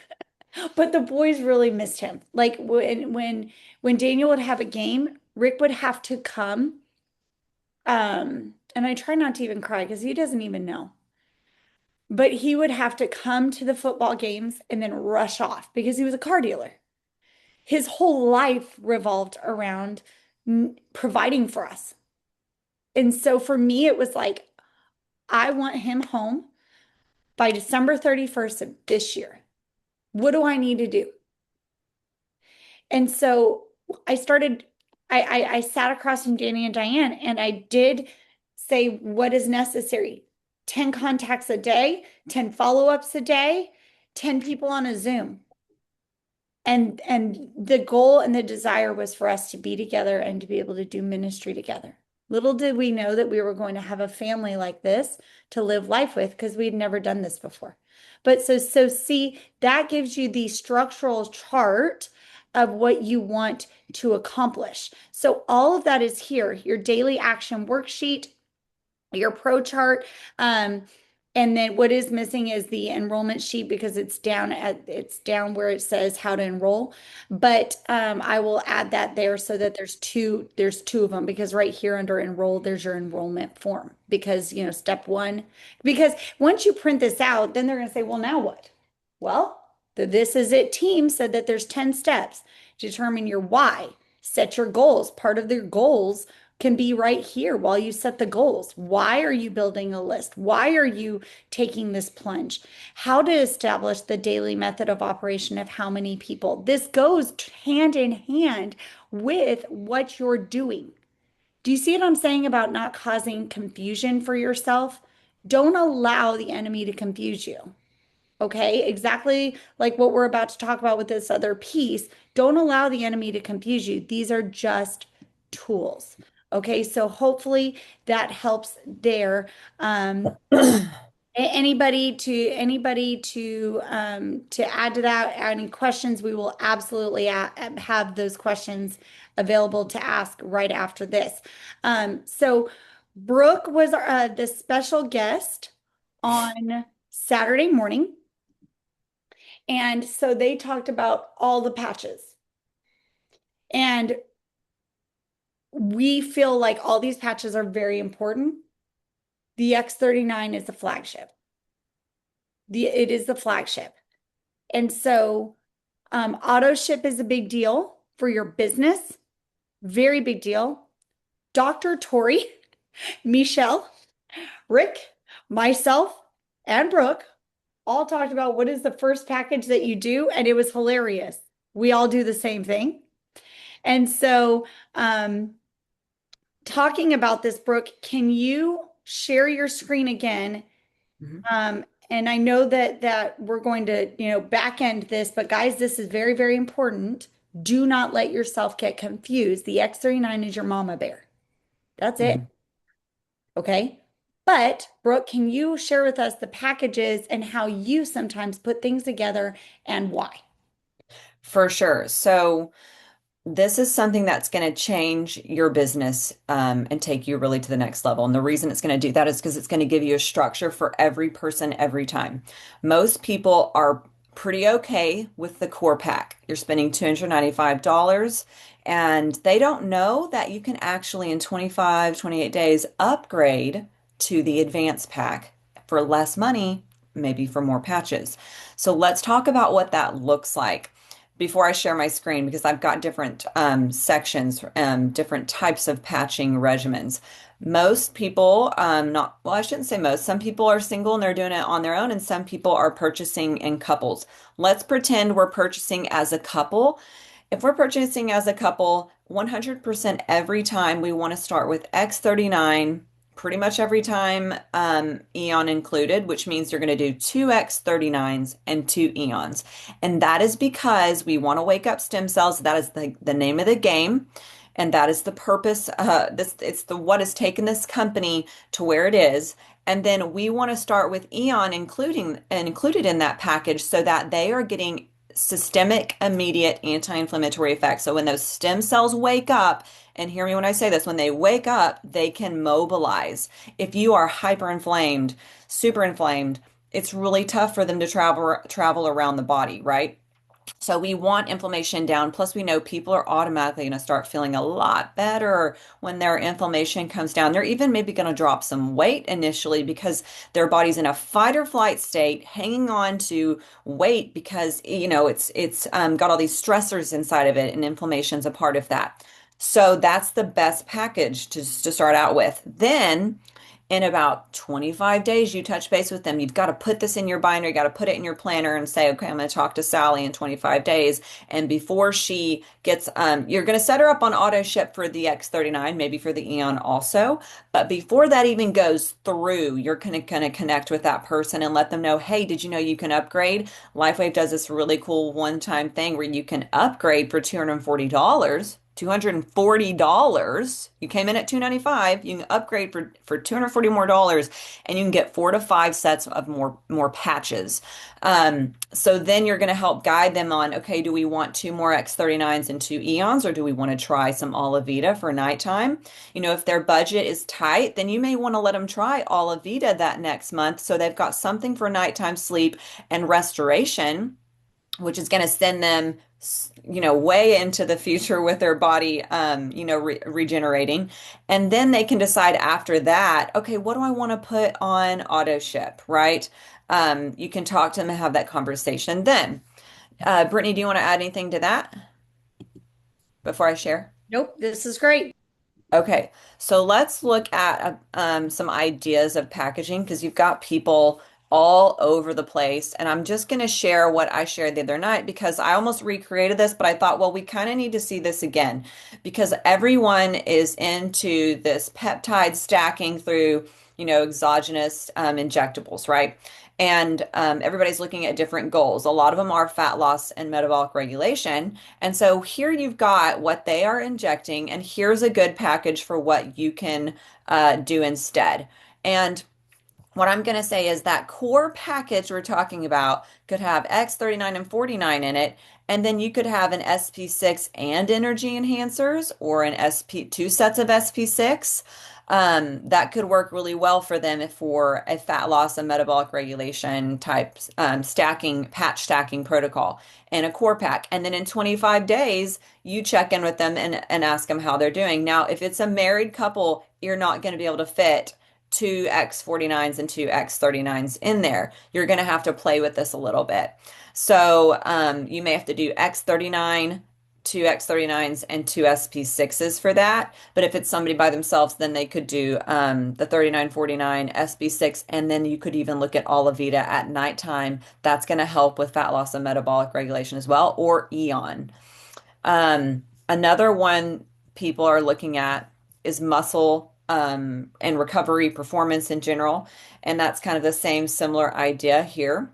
But the boys really missed him. Like when Daniel would have a game, Rick would have to come. And I try not to even cry because he doesn't even know. But he would have to come to the football games and then rush off because he was a car dealer. His whole life revolved around providing for us. And so for me, it was like, I want him home by December 31st of this year. What do I need to do? And so I sat across from Danny and Diane and I did say what is necessary. 10 contacts a day, 10 follow-ups a day, 10 people on a Zoom. And the goal and the desire was for us to be together and to be able to do ministry together. Little did we know that we were going to have a family like this to live life with because we'd never done this before. But so see, that gives you the structural chart of what you want to accomplish. So all of that is here, your daily action worksheet, your pro chart. And then what is missing is the enrollment sheet because it's down where it says how to enroll. But I will add that there so that there's two of them because right here under enroll, there's your enrollment form because, step one, because once you print this out, then they're going to say, well, now what? Well, the This Is It team said that there's 10 steps. Determine your why, set your goals. Part of their goals can be right here while you set the goals. Why are you building a list? Why are you taking this plunge? How to establish the daily method of operation of how many people. This goes hand in hand with what you're doing. Do you see what I'm saying about not causing confusion for yourself? Don't allow the enemy to confuse you. Okay, exactly like what we're about to talk about with this other piece. Don't allow the enemy to confuse you. These are just tools. Okay, so hopefully that helps there. Anybody to add to that, any questions, we will absolutely have those questions available to ask right after this. So Brooke was the special guest on Saturday morning. And so they talked about all the patches. And we feel like all these patches are very important. The X39 is the flagship. It is the flagship. And so auto ship is a big deal for your business. Very big deal. Dr. Tori, Michelle, Rick, myself, and Brooke all talked about what is the first package that you do, and it was hilarious. We all do the same thing. And so talking about this, Brooke, can you share your screen again? Mhm. And I know that we're going to, back end this, but guys, this is very, very important. Do not let yourself get confused. The X39 is your mama bear. That's it. Okay. But Brooke, can you share with us the packages and how you sometimes put things together and why? For sure. So this is something that's going to change your business and take you really to the next level. And the reason it's going to do that is because it's going to give you a structure for every person every time. Most people are pretty okay with the core pack. You're spending $295 and they don't know that you can actually in 25, 28 days upgrade to the advanced pack for less money, maybe for more patches. So let's talk about what that looks like before I share my screen, because I've got different sections, different types of patching regimens. Most people, not, well, I shouldn't say most, some people are single and they're doing it on their own, and some people are purchasing in couples. Let's pretend we're purchasing as a couple. If we're purchasing as a couple, 100% every time we want to start with X39, pretty much every time, Eon included, which means you're going to do two X39s and two Eons. And that is because we want to wake up stem cells. That is the name of the game. And that is the purpose. It's the what has taken this company to where it is. And then we want to start with Eon included in that package so that they are getting systemic immediate anti-inflammatory effects. So when those stem cells wake up, and hear me when I say this, when they wake up, they can mobilize. If you are hyperinflamed, super inflamed, it's really tough for them to travel around the body, right? So we want inflammation down. Plus, we know people are automatically going to start feeling a lot better when their inflammation comes down. They're even maybe going to drop some weight initially because their body's in a fight or flight state, hanging on to weight because, it's got all these stressors inside of it, and inflammation's a part of that. So that's the best package to start out with. Then in about 25 days, you touch base with them. You've got to put this in your binder. You got to put it in your planner and say, okay, I'm going to talk to Sally in 25 days. And before she gets, you're going to set her up on auto ship for the X39, maybe for the Eon also. But before that even goes through, you're going to connect with that person and let them know, hey, did you know you can upgrade? LifeWave does this really cool one-time thing where you can upgrade for $240. $240. You came in at $295. You can upgrade for $240 more dollars, and you can get 4 to 5 sets of more patches. So then you're going to help guide them on, okay, do we want 2 more X39s and 2 Eons, or do we want to try some Olavita for nighttime? If their budget is tight, then you may want to let them try Olavita that next month so they've got something for nighttime sleep and restoration, which is going to send them way into the future with their body, regenerating. And then they can decide after that, okay, what do I want to put on auto ship, right? You can talk to them and have that conversation then. Brittany, do you want to add anything to that before I share? Nope, this is great. Okay, so let's look at some ideas of packaging, because you've got people all over the place. And I'm just going to share what I shared the other night, because I almost recreated this, but I thought, well, we kind of need to see this again, because everyone is into this peptide stacking through, exogenous injectables, right? And everybody's looking at different goals. A lot of them are fat loss and metabolic regulation. And so here you've got what they are injecting, and here's a good package for what you can do instead. And what I'm going to say is that core package we're talking about could have X39 and 49 in it, and then you could have an SP6 and energy enhancers, or an two sets of SP6. That could work really well for them for a fat loss and metabolic regulation type patch stacking protocol and a core pack. And then in 25 days, you check in with them and ask them how they're doing. Now, if it's a married couple, you're not going to be able to fit 2 X49s and 2 X39s in there. You're going to have to play with this a little bit. So you may have to do X39, 2 X39s, and 2 SP6s for that. But if it's somebody by themselves, then they could do the 3949 SP6, and then you could even look at Olavita at nighttime. That's going to help with fat loss and metabolic regulation as well, or Eon. Another one people are looking at is muscle and recovery performance in general. And that's kind of the same similar idea here.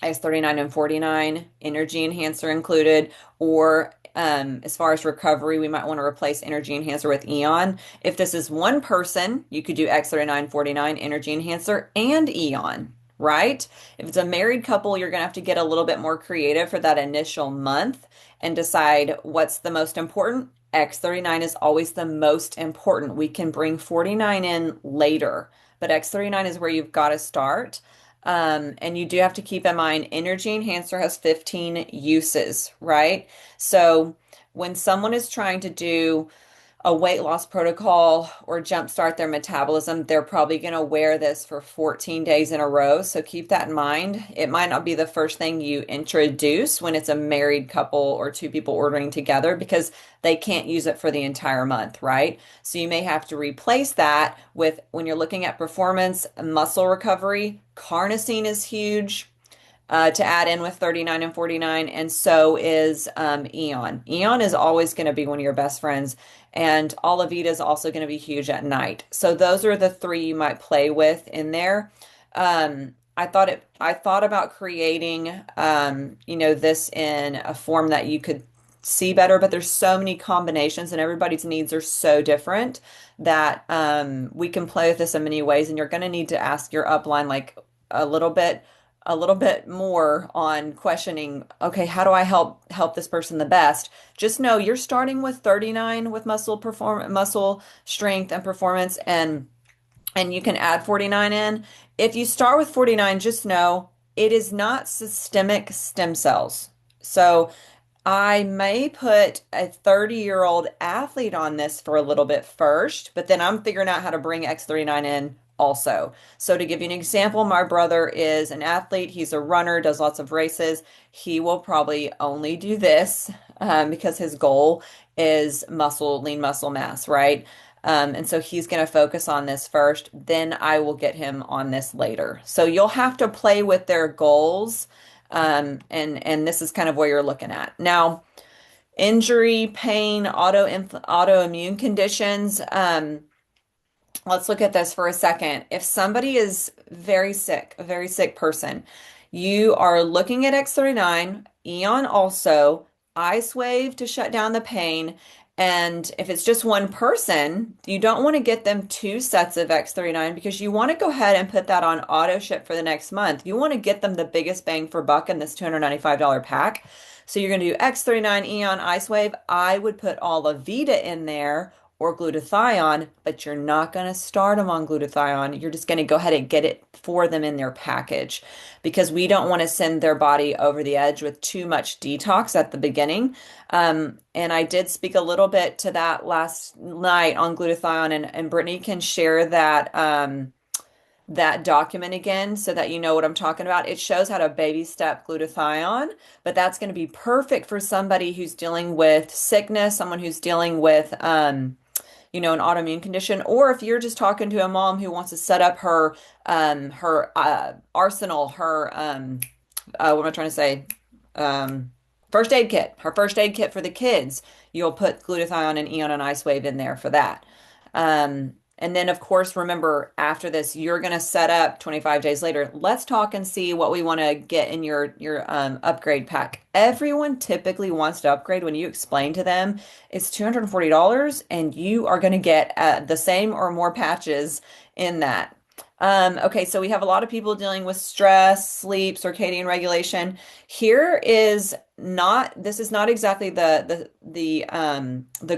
X39 and 49, energy enhancer included, or as far as recovery, we might want to replace energy enhancer with Eon. If this is one person, you could do X39, 49, energy enhancer, and Eon, right? If it's a married couple, you're going to have to get a little bit more creative for that initial month and decide what's the most important. X39 is always the most important. We can bring 49 in later, but X39 is where you've got to start. And you do have to keep in mind Energy Enhancer has 15 uses, right? So when someone is trying to do a weight loss protocol or jumpstart their metabolism, they're probably going to wear this for 14 days in a row. So keep that in mind. It might not be the first thing you introduce when it's a married couple or two people ordering together because they can't use it for the entire month, right? So you may have to replace that with, when you're looking at performance, muscle recovery, carnosine is huge. To add in with 39 and 49, and so is Eon. Eon is always going to be one of your best friends, and Olavita is also going to be huge at night. So those are the three you might play with in there. I thought about creating, this in a form that you could see better, but there's so many combinations and everybody's needs are so different that we can play with this in many ways, and you're going to need to ask your upline like a little bit more on questioning, okay, how do I help this person the best? Just know you're starting with 39 with muscle strength and performance, and you can add 49 in. If you start with 49, just know it is not systemic stem cells. So I may put a 30-year-old athlete on this for a little bit first, but then I'm figuring out how to bring X39 in also. So to give you an example, my brother is an athlete. He's a runner, does lots of races. He will probably only do this because his goal is lean muscle mass, right? And so he's going to focus on this first. Then I will get him on this later. So you'll have to play with their goals. And this is kind of where you're looking at. Now, injury, pain, autoimmune conditions. Let's look at this for a second. If somebody is very sick, a very sick person, you are looking at X39, Eon also, Ice Wave to shut down the pain. And if it's just one person, you don't want to get them 2 sets of X39 because you want to go ahead and put that on auto ship for the next month. You want to get them the biggest bang for buck in this $295 pack. So you're going to do X39, Eon, Ice Wave. I would put Olavita in there or glutathione, but you're not going to start them on glutathione. You're just going to go ahead and get it for them in their package because we don't want to send their body over the edge with too much detox at the beginning. And I did speak a little bit to that last night on glutathione, and Brittany can share that that document again so that you know what I'm talking about. It shows how to baby step glutathione, but that's going to be perfect for somebody who's dealing with sickness, someone who's dealing with an autoimmune condition, or if you're just talking to a mom who wants to set up her arsenal, her what am I trying to say? First aid kit, her first aid kit for the kids. You'll put glutathione and Eon and Ice Wave in there for that. And then, of course, remember, after this, you're going to set up 25 days later. Let's talk and see what we want to get in your upgrade pack. Everyone typically wants to upgrade. When you explain to them, it's $240, and you are going to get the same or more patches in that. Okay, so we have a lot of people dealing with stress, sleep, circadian regulation. This is not exactly the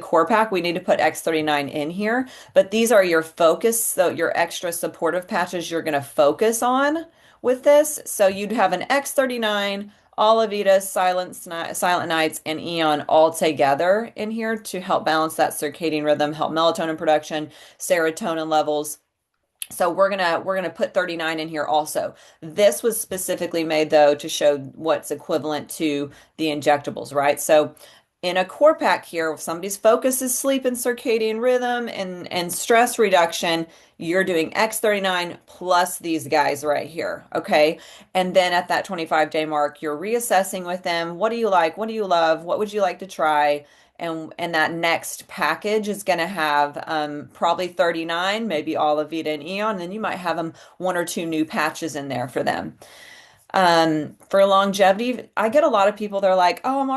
core pack. We need to put X39 in here, but these are your focus, so your extra supportive patches you're going to focus on with this. So you'd have an X39, Olavita, Silent Nights, and Eon all together in here to help balance that circadian rhythm, help melatonin production, serotonin levels. So we're gonna put 39 in here also. This was specifically made though to show what's equivalent to the injectables, right? So in a core pack here, if somebody's focus is sleep and circadian rhythm and stress reduction, you're doing X39 plus these guys right here, okay? And then at that 25-day mark, you're reassessing with them. What do you like? What do you love? What would you like to try? And that next package is going to have probably 39, maybe Olavita and Eon, and then you might have them 1 or 2 new patches in there for them. For longevity, I get a lot of people, they're like, oh, I'm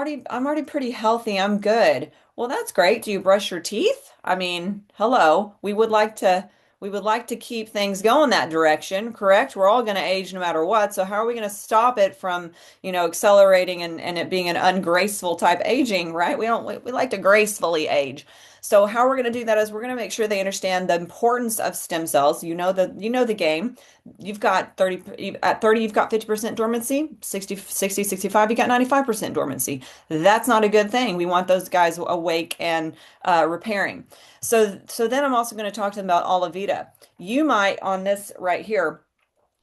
already pretty healthy. I'm good. Well, that's great. Do you brush your teeth? I mean, hello. We would like to we would like to keep things going that direction, correct? We're all going to age no matter what. So how are we going to stop it from, accelerating and it being an ungraceful type aging, right? We like to gracefully age. So how we're going to do that is we're going to make sure they understand the importance of stem cells. You know the game. You've got 30 at 30 you've got 50% dormancy, 65 you got 95% dormancy. That's not a good thing. We want those guys awake and repairing. So then I'm also going to talk to them about Olavita. You might, on this right here,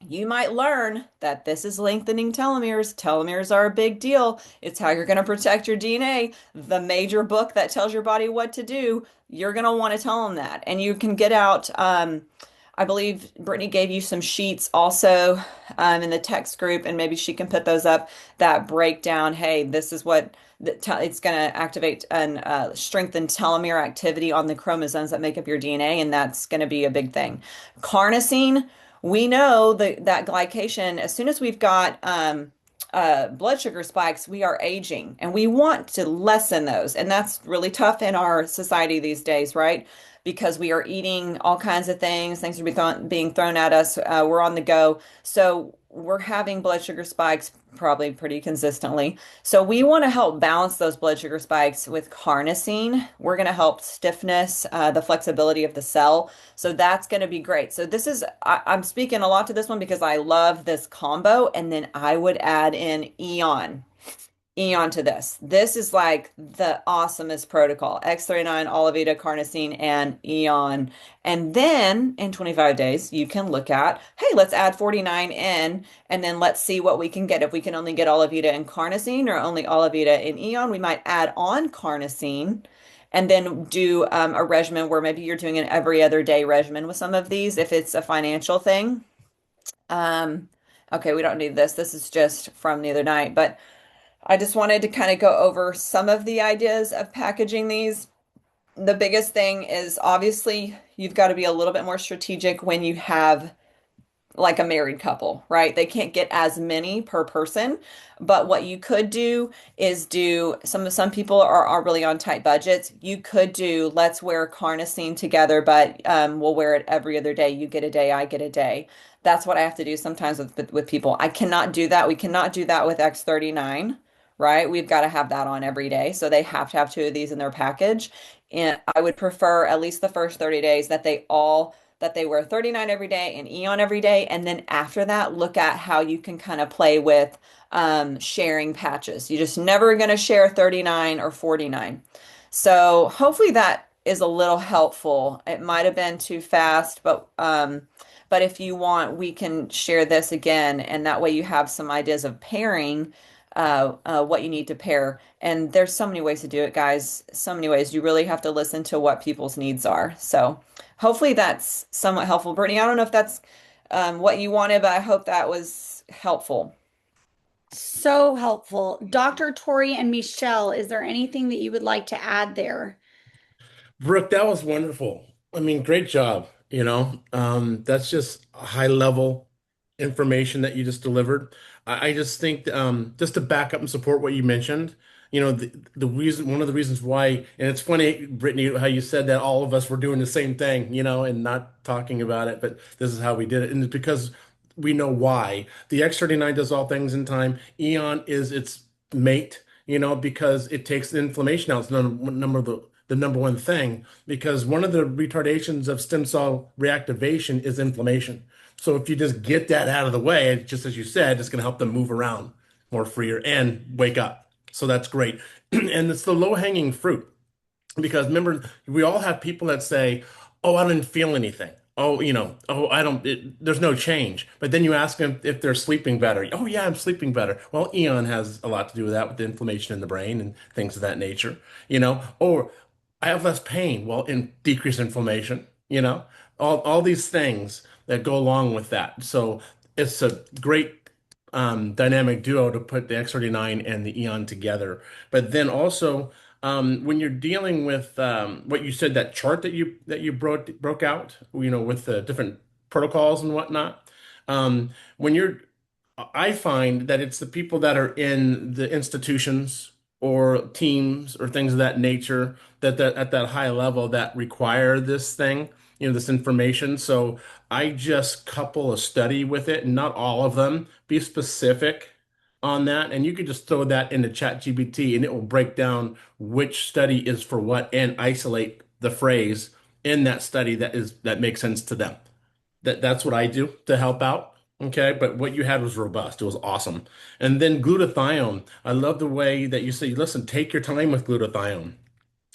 you might learn that this is lengthening telomeres. Telomeres are a big deal. It's how you're going to protect your DNA. The major book that tells your body what to do, you're going to want to tell them that. And you can get out, I believe Brittany gave you some sheets also in the text group, and maybe she can put those up that break down. Hey, this is what it's going to activate and strengthen telomere activity on the chromosomes that make up your DNA, and that's going to be a big thing. Carnosine, we know that glycation, as soon as we've got blood sugar spikes, we are aging and we want to lessen those. And that's really tough in our society these days, right? Because we are eating all kinds of things are being thrown at us. We're on the go. So we're having blood sugar spikes probably pretty consistently. So we want to help balance those blood sugar spikes with carnosine. We're going to help stiffness, the flexibility of the cell. So that's going to be great. So I'm speaking a lot to this one because I love this combo. And then I would add in Eon to this. This is like the awesomest protocol. X39, Olavita, carnosine, and Eon. And then in 25 days, you can look at, hey, let's add 49 in, and then let's see what we can get. If we can only get Olavita and carnosine or only Olavita and Eon, we might add on carnosine and then do a regimen where maybe you're doing an every other day regimen with some of these if it's a financial thing. Okay, we don't need this. This is just from the other night, but I just wanted to kind of go over some of the ideas of packaging these. The biggest thing is obviously you've got to be a little bit more strategic when you have like a married couple, right? They can't get as many per person, but what you could do is do some people are really on tight budgets. You could do let's wear carnosine together, but we'll wear it every other day. You get a day, I get a day. That's what I have to do sometimes with people. I cannot do that. We cannot do that with X39, right? We've got to have that on every day. So they have to have two of these in their package. And I would prefer at least the first 30 days that they wear 39 every day and Eon every day. And then after that, look at how you can kind of play with sharing patches. You're just never going to share 39 or 49. So hopefully that is a little helpful. It might have been too fast, but if you want, we can share this again, and that way you have some ideas of pairing what you need to pair. And there's so many ways to do it, guys. So many ways. You really have to listen to what people's needs are. So hopefully that's somewhat helpful. Brittany, I don't know if that's what you wanted, but I hope that was helpful. So helpful. Dr. Tori and Michelle, is there anything that you would like to add there? Brooke, that was wonderful. I mean, great job. That's just high level information that you just delivered. I just think, just to back up and support what you mentioned, the reason, one of the reasons why, and it's funny, Brittany, how you said that all of us were doing the same thing, and not talking about it, but this is how we did it. And it's because we know why. The X39 does all things in time. Eon is its mate, because it takes the inflammation out. It's the number one thing, because one of the retardations of stem cell reactivation is inflammation. So if you just get that out of the way, just as you said, it's going to help them move around more freer and wake up. So that's great. And it's the low-hanging fruit, because remember, we all have people that say, "Oh, I didn't feel anything. Oh, I don't, there's no change." But then you ask them if they're sleeping better. "Oh, yeah, I'm sleeping better." Well, Eon has a lot to do with that, with the inflammation in the brain and things of that nature, Or I have less pain. Well, in decreased inflammation, all these things that go along with that. So it's a great dynamic duo to put the X39 and the Eon together. But then also, when you're dealing with what you said, that chart that you broke out, with the different protocols and whatnot, when I find that it's the people that are in the institutions or teams or things of that nature that at that high level that require this thing. this information. So I just couple a study with it, and not all of them. Be specific on that, and you could just throw that into ChatGPT, and it will break down which study is for what and isolate the phrase in that study that makes sense to them. That's what I do to help out. Okay, but what you had was robust. It was awesome. And then glutathione. I love the way that you say, listen, take your time with glutathione.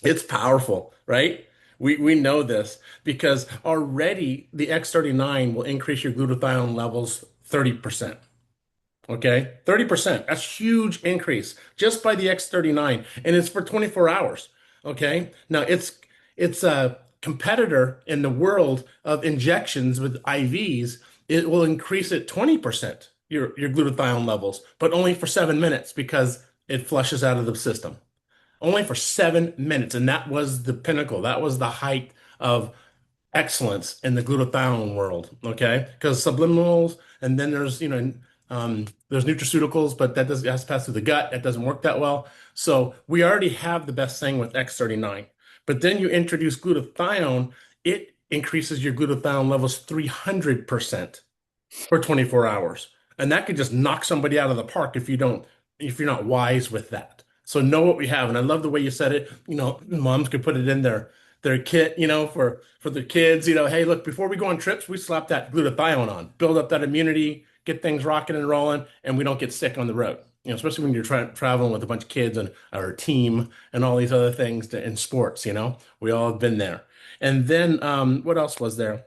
It's powerful, right? We know this because already the X39 will increase your glutathione levels 30%. Okay, 30%. That's huge increase just by the X39, and it's for 24 hours. Okay, now it's a competitor in the world of injections with IVs. It will increase it 20%, your glutathione levels, but only for 7 minutes because it flushes out of the system. Only for 7 minutes, and that was the pinnacle. That was the height of excellence in the glutathione world, okay? Because subliminals, and then there's nutraceuticals, but that has to pass through the gut. That doesn't work that well. So we already have the best thing with X39. But then you introduce glutathione, it increases your glutathione levels 300% for 24 hours. And that could just knock somebody out of the park if you're not wise with that. So know what we have. And I love the way you said it. Moms could put it in their kit, for their kids, hey, look, before we go on trips, we slap that glutathione on, build up that immunity, get things rocking and rolling, and we don't get sick on the road. Especially when you're traveling with a bunch of kids and our team and all these other things in sports, we all have been there. And then what else was there?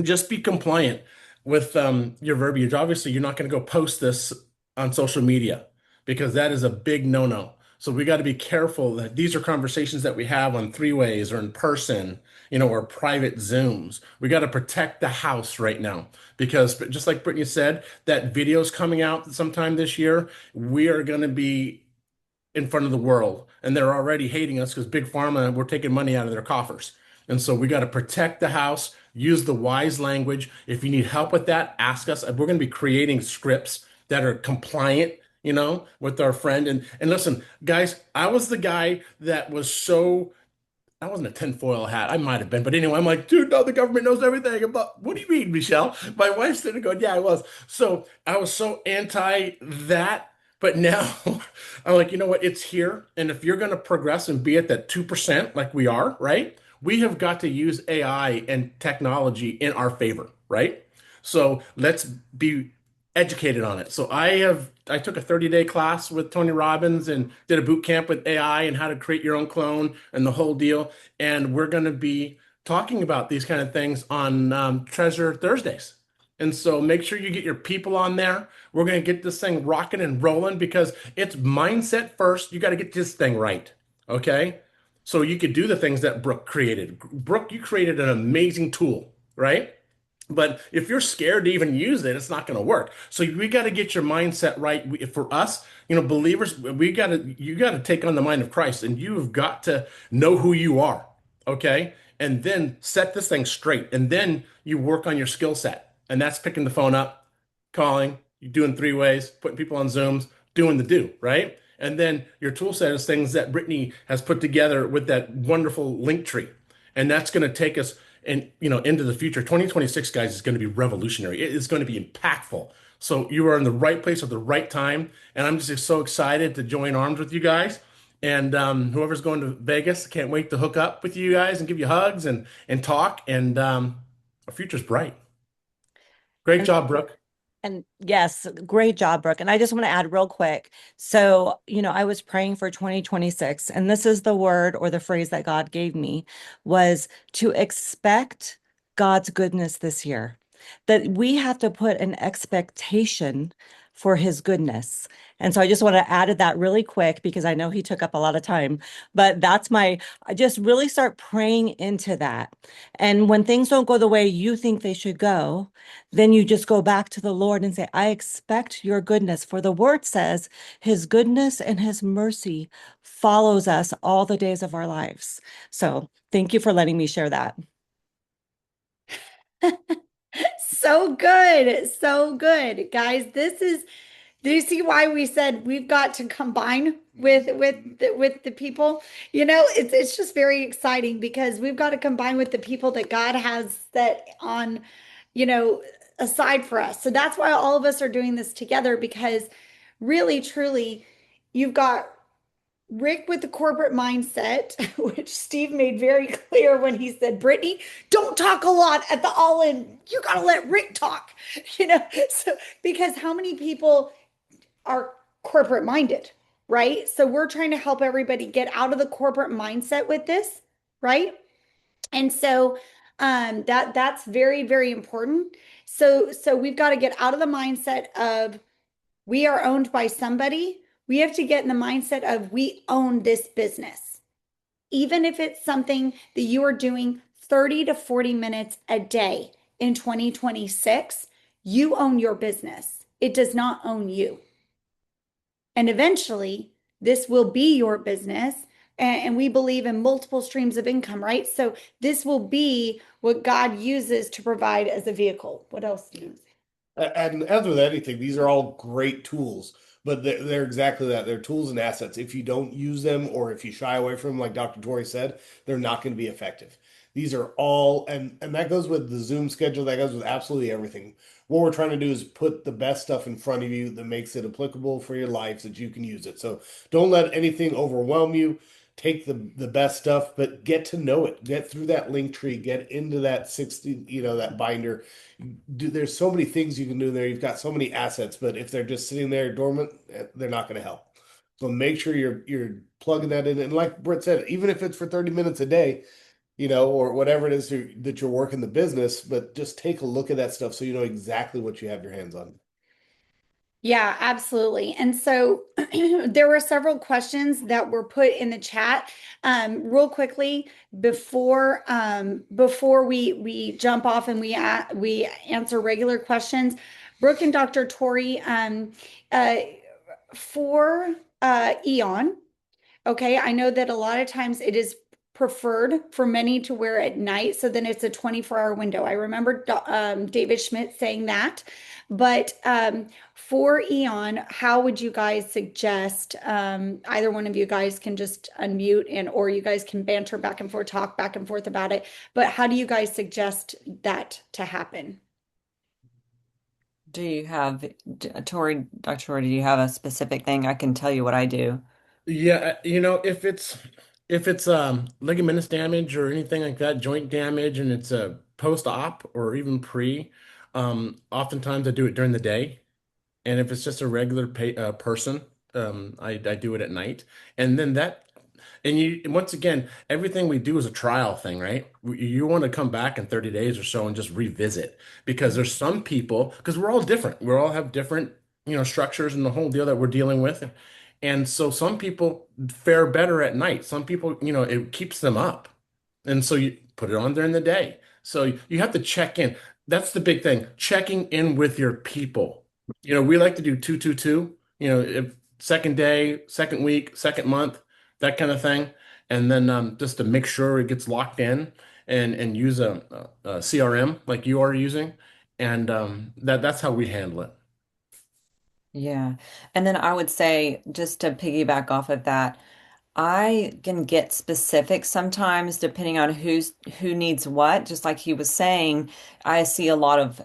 Just be compliant with your verbiage. Obviously, you're not going to go post this on social media because that is a big no-no. So we got to be careful that these are conversations that we have on three-ways or in person, or private Zooms. We got to protect the house right now because just like Brittany said, that video's coming out sometime this year. We are going to be in front of the world, and they're already hating us because Big Pharma, we're taking money out of their coffers. And so we got to protect the house, use the wise language. If you need help with that, ask us. We're going to be creating scripts that are compliant, with our friend. And listen, guys, I was the guy that was I wasn't a tinfoil hat. I might have been, but anyway, I'm like, dude, no, the government knows everything. About what do you mean, Michelle? My wife's sitting going, yeah, I was. So I was so anti that. But now I'm like, you know what? It's here. And if you're going to progress and be at that 2% like we are, right? We have got to use AI and technology in our favor, right? So let's be educated on it. So I took a 30-day class with Tony Robbins and did a boot camp with AI and how to create your own clone and the whole deal. And we're going to be talking about these kind of things on Treasure Thursdays. And so make sure you get your people on there. We're going to get this thing rocking and rolling because it's mindset first. You got to get this thing right. Okay. So you could do the things that Brooke created. Brooke, you created an amazing tool, right? But if you're scared to even use it, it's not going to work. So we got to get your mindset right. For us, believers, you got to take on the mind of Christ, and you've got to know who you are, okay? And then set this thing straight, and then you work on your skill set, and that's picking the phone up, calling, you doing three-ways, putting people on Zooms, doing the do, right? And then your tool set is things that Brittany has put together with that wonderful link tree, and that's going to take us into the future. 2026, guys, is going to be revolutionary. It is going to be impactful. So you are in the right place at the right time. And I'm just so excited to join arms with you guys. And whoever's going to Vegas, can't wait to hook up with you guys and give you hugs and talk. And our future's bright. Great job, Brooke. And yes, great job, Brooke. And I just want to add real quick. So, I was praying for 2026, and this is the word or the phrase that God gave me was to expect God's goodness this year. That we have to put an expectation for his goodness. And so I just want to add that really quick because I know he took up a lot of time, but I just really start praying into that. And when things don't go the way you think they should go, then you just go back to the Lord and say, I expect your goodness. For the word says his goodness and his mercy follows us all the days of our lives. So thank you for letting me share that. So good. So good. Guys, do you see why we said we've got to combine with the people. It's just very exciting because we've got to combine with the people that God has set on, you know, aside for us. So that's why all of us are doing this together, because really truly you've got Rick with the corporate mindset, which Steve made very clear when he said, Brittany, don't talk a lot at the all in. You got to let Rick talk, so because how many people are corporate minded, right? So we're trying to help everybody get out of the corporate mindset with this, right? And so that's very, very important. So we've got to get out of the mindset of we are owned by somebody. We have to get in the mindset of we own this business. Even if it's something that you are doing 30 to 40 minutes a day in 2026, you own your business. It does not own you. And eventually, this will be your business. And we believe in multiple streams of income, right? So this will be what God uses to provide as a vehicle. What else do you say? And as with anything, these are all great tools, but they're exactly that. They're tools and assets. If you don't use them or if you shy away from them, like Dr. Tori said, they're not going to be effective. These are all, and that goes with the Zoom schedule, that goes with absolutely everything. What we're trying to do is put the best stuff in front of you that makes it applicable for your life so that you can use it. So don't let anything overwhelm you. Take the best stuff, but get to know it. Get through that link tree. Get into that 60, that binder. There's so many things you can do there. You've got so many assets, but if they're just sitting there dormant, they're not going to help. So make sure you're plugging that in. And like Britt said, even if it's for 30 minutes a day, or whatever it is that you're working the business, but just take a look at that stuff so you know exactly what you have your hands on. Yeah, absolutely. And so there were several questions that were put in the chat. Real quickly before we jump off and we answer regular questions, Brooke and Dr. Tori, for Eon. Okay, I know that a lot of times it is preferred for many to wear at night, so then it's a 24-hour window. I remember David Schmidt saying that. But for Eon, how would you guys suggest, either one of you guys can just unmute or you guys can banter back and forth, talk back and forth about it. But how do you guys suggest that to happen? Do you have, Tori, Dr. Tori, do you have a specific thing? I can tell you what I do. Yeah, if it's ligamentous damage or anything like that, joint damage, and it's a post-op or even pre, oftentimes I do it during the day. And if it's just a regular person, I do it at night. And then and once again, everything we do is a trial thing, right? You want to come back in 30 days or so and just revisit because there's some people, because we're all different. We all have different, structures and the whole deal that we're dealing with. And so some people fare better at night. Some people, it keeps them up. And so you put it on during the day. So you have to check in. That's the big thing, checking in with your people. We like to do 222, if second day, second week, second month, that kind of thing. And then just to make sure it gets locked in and use a CRM like you are using. And that's how we handle it. Yeah. And then I would say, just to piggyback off of that, I can get specific sometimes depending on who needs what. Just like he was saying, I see a lot of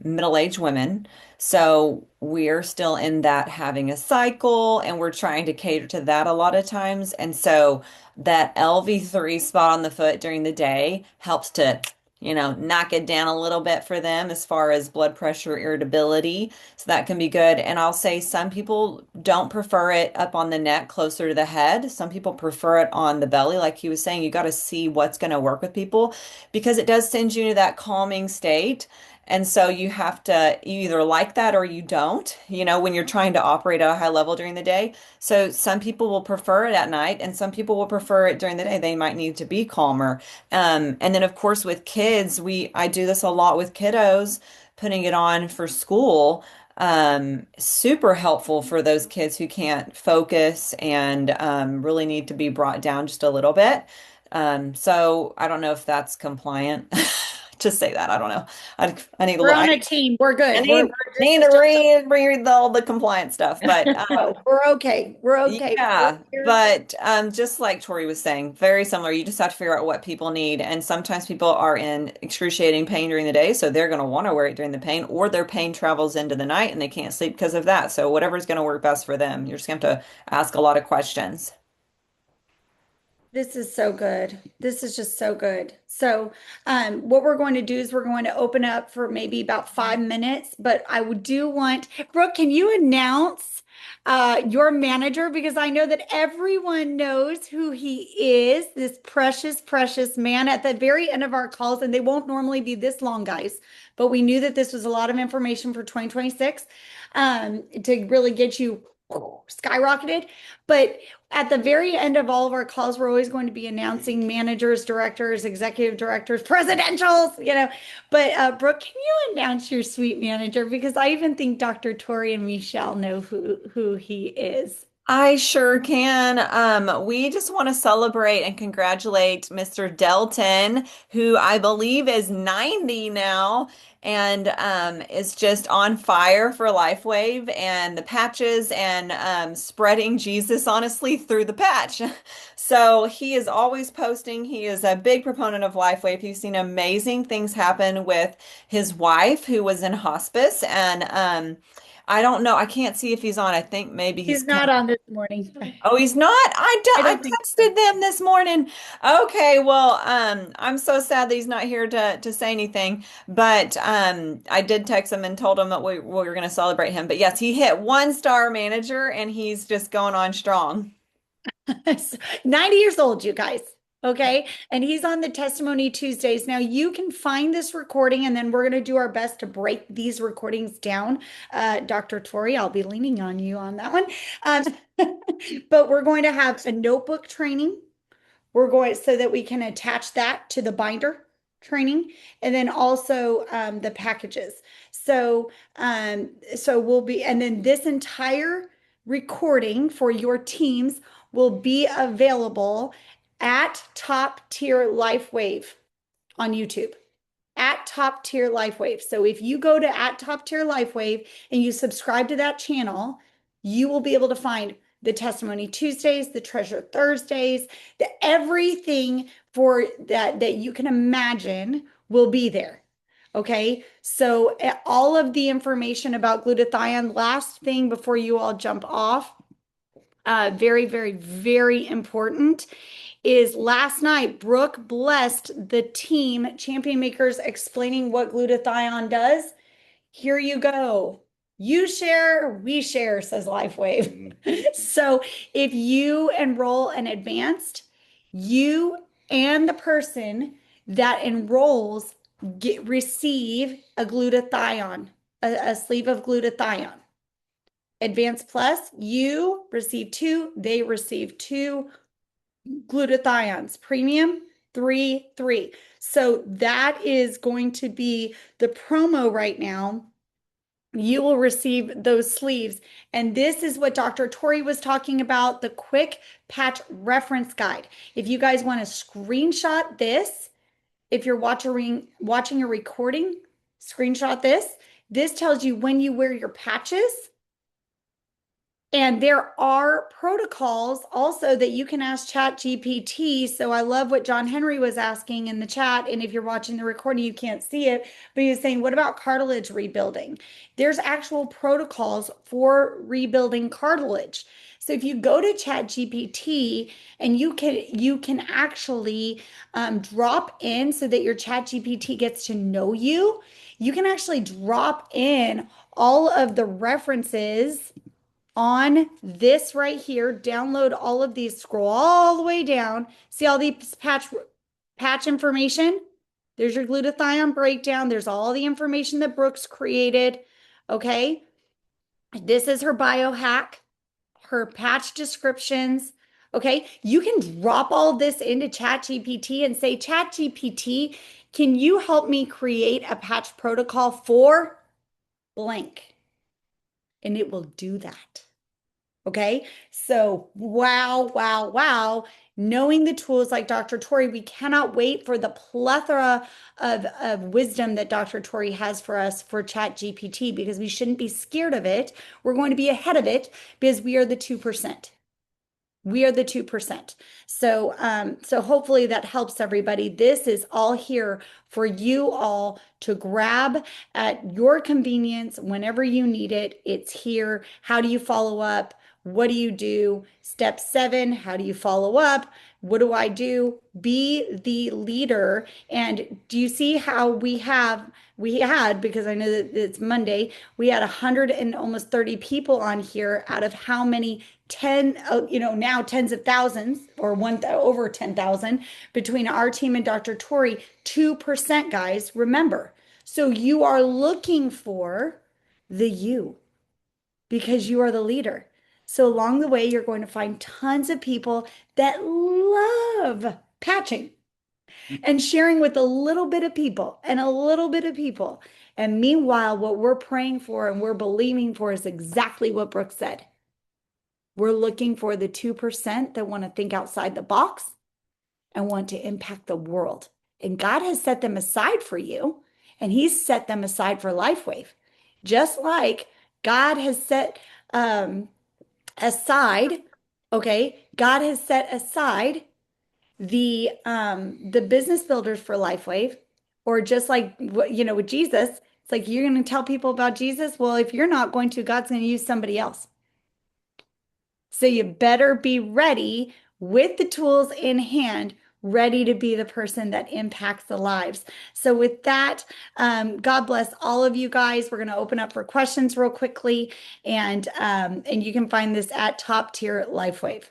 middle-aged women. So we're still in that having a cycle and we're trying to cater to that a lot of times. And so that LV3 spot on the foot during the day helps to, knock it down a little bit for them as far as blood pressure, irritability. So that can be good. And I'll say some people don't prefer it up on the neck closer to the head. Some people prefer it on the belly. Like he was saying, you got to see what's going to work with people because it does send you to that calming state. And so you have to you either like that or you don't, when you're trying to operate at a high level during the day. So some people will prefer it at night and some people will prefer it during the day. They might need to be calmer. And then of course with kids, I do this a lot with kiddos, putting it on for school. Super helpful for those kids who can't focus and really need to be brought down just a little bit. So I don't know if that's compliant just say that. I don't know. I need a We're little. on a team. We're good. I We're need, this need is to just read all the compliance stuff, but no, we're okay. We're okay. We're yeah, here. but just like Tori was saying, very similar. You just have to figure out what people need, and sometimes people are in excruciating pain during the day, so they're going to want to wear it during the pain, or their pain travels into the night and they can't sleep because of that. So whatever's going to work best for them, you're just going to have to ask a lot of questions. This is so good. This is just so good. So, what we're going to do is we're going to open up for maybe about 5 minutes, but I would do want, Brooke, can you announce your manager? Because I know that everyone knows who he is, this precious, precious man at the very end of our calls, and they won't normally be this long, guys, but we knew that this was a lot of information for 2026 to really get you skyrocketed. But at the very end of all of our calls, we're always going to be announcing managers, directors, executive directors, presidentials, But Brooke, can you announce your suite manager? Because I even think Dr. Tori and Michelle know who he is. I sure can. We just want to celebrate and congratulate Mr. Delton, who I believe is 90 now and is just on fire for LifeWave and the patches and spreading Jesus honestly through the patch. So he is always posting. He is a big proponent of LifeWave. He's seen amazing things happen with his wife, who was in hospice, and I don't know. I can't see if he's on. I think maybe He's he's not on this morning. Oh, he's not? I I don't think texted them this morning. Okay, well, I'm so sad that he's not here to say anything, but I did text him and told him that we were going to celebrate him. But yes, he hit 1 star manager and he's just going on strong. 90 years old, you guys. Okay. And he's on the Testimony Tuesdays. Now you can find this recording and then we're going to do our best to break these recordings down. Dr. Tori, I'll be leaning on you on that one. But we're going to have a notebook training. We're going so that we can attach that to the binder training and then also the packages. So we'll be, and then this entire recording for your teams will be available at Top Tier LifeWave on YouTube. At Top Tier LifeWave. So if you go to at Top Tier LifeWave and you subscribe to that channel, you will be able to find the Testimony Tuesdays, the Treasure Thursdays, everything for that you can imagine will be there. Okay, so all of the information about glutathione, last thing before you all jump off, very, very, very important is last night, Brooke blessed the team Champion Makers explaining what glutathione does. Here you go. You share, we share, says LifeWave. So if you enroll an advanced, you and the person that enrolls receive a glutathione, a sleeve of glutathione. Advanced Plus, you receive 2, they receive 2 glutathiones. Premium, 3. So that is going to be the promo right now. You will receive those sleeves. And this is what Dr. Tori was talking about, the quick patch reference guide. If you guys want to screenshot this, if you're watching a recording, screenshot this. This tells you when you wear your patches. And there are protocols also that you can ask ChatGPT. So I love what John Henry was asking in the chat. And if you're watching the recording, you can't see it, but he was saying, what about cartilage rebuilding? There's actual protocols for rebuilding cartilage. So if you go to ChatGPT and you can actually drop in so that your ChatGPT gets to know you, you can actually drop in all of the references on this right here, download all of these, scroll all the way down, see all these patch information. There's your glutathione breakdown. There's all the information that Brooks created. Okay. This is her biohack, her patch descriptions. Okay. You can drop all this into ChatGPT and say, ChatGPT, can you help me create a patch protocol for blank? And it will do that. Okay. So, wow, wow, wow. Knowing the tools like Dr. Tori, we cannot wait for the plethora of wisdom that Dr. Tori has for us for Chat GPT, because we shouldn't be scared of it. We're going to be ahead of it because we are the 2%. We are the 2%. So hopefully that helps everybody. This is all here for you all to grab at your convenience whenever you need it. It's here. How do you follow up? What do you do? Step 7, how do you follow up? What do I do? Be the leader. And do you see how we had, because I know that it's Monday, we had 100 and almost 30 people on here out of how many 10, now tens of thousands, or over 10,000 between our team and Dr. Tori, 2%, guys, remember. So you are looking for the you, because you are the leader. So along the way, you're going to find tons of people that love patching and sharing with a little bit of people and a little bit of people. And meanwhile, what we're praying for and we're believing for is exactly what Brooke said. We're looking for the 2% that want to think outside the box and want to impact the world. And God has set them aside for you, and He's set them aside for LifeWave. Just like God has set aside, okay, God has set aside the business builders for LifeWave, or just like with Jesus, it's like, you're going to tell people about Jesus. Well, if you're not going to, God's going to use somebody else. So you better be ready with the tools in hand, ready to be the person that impacts the lives. So with that, God bless all of you guys. We're going to open up for questions real quickly, and you can find this at Top Tier LifeWave.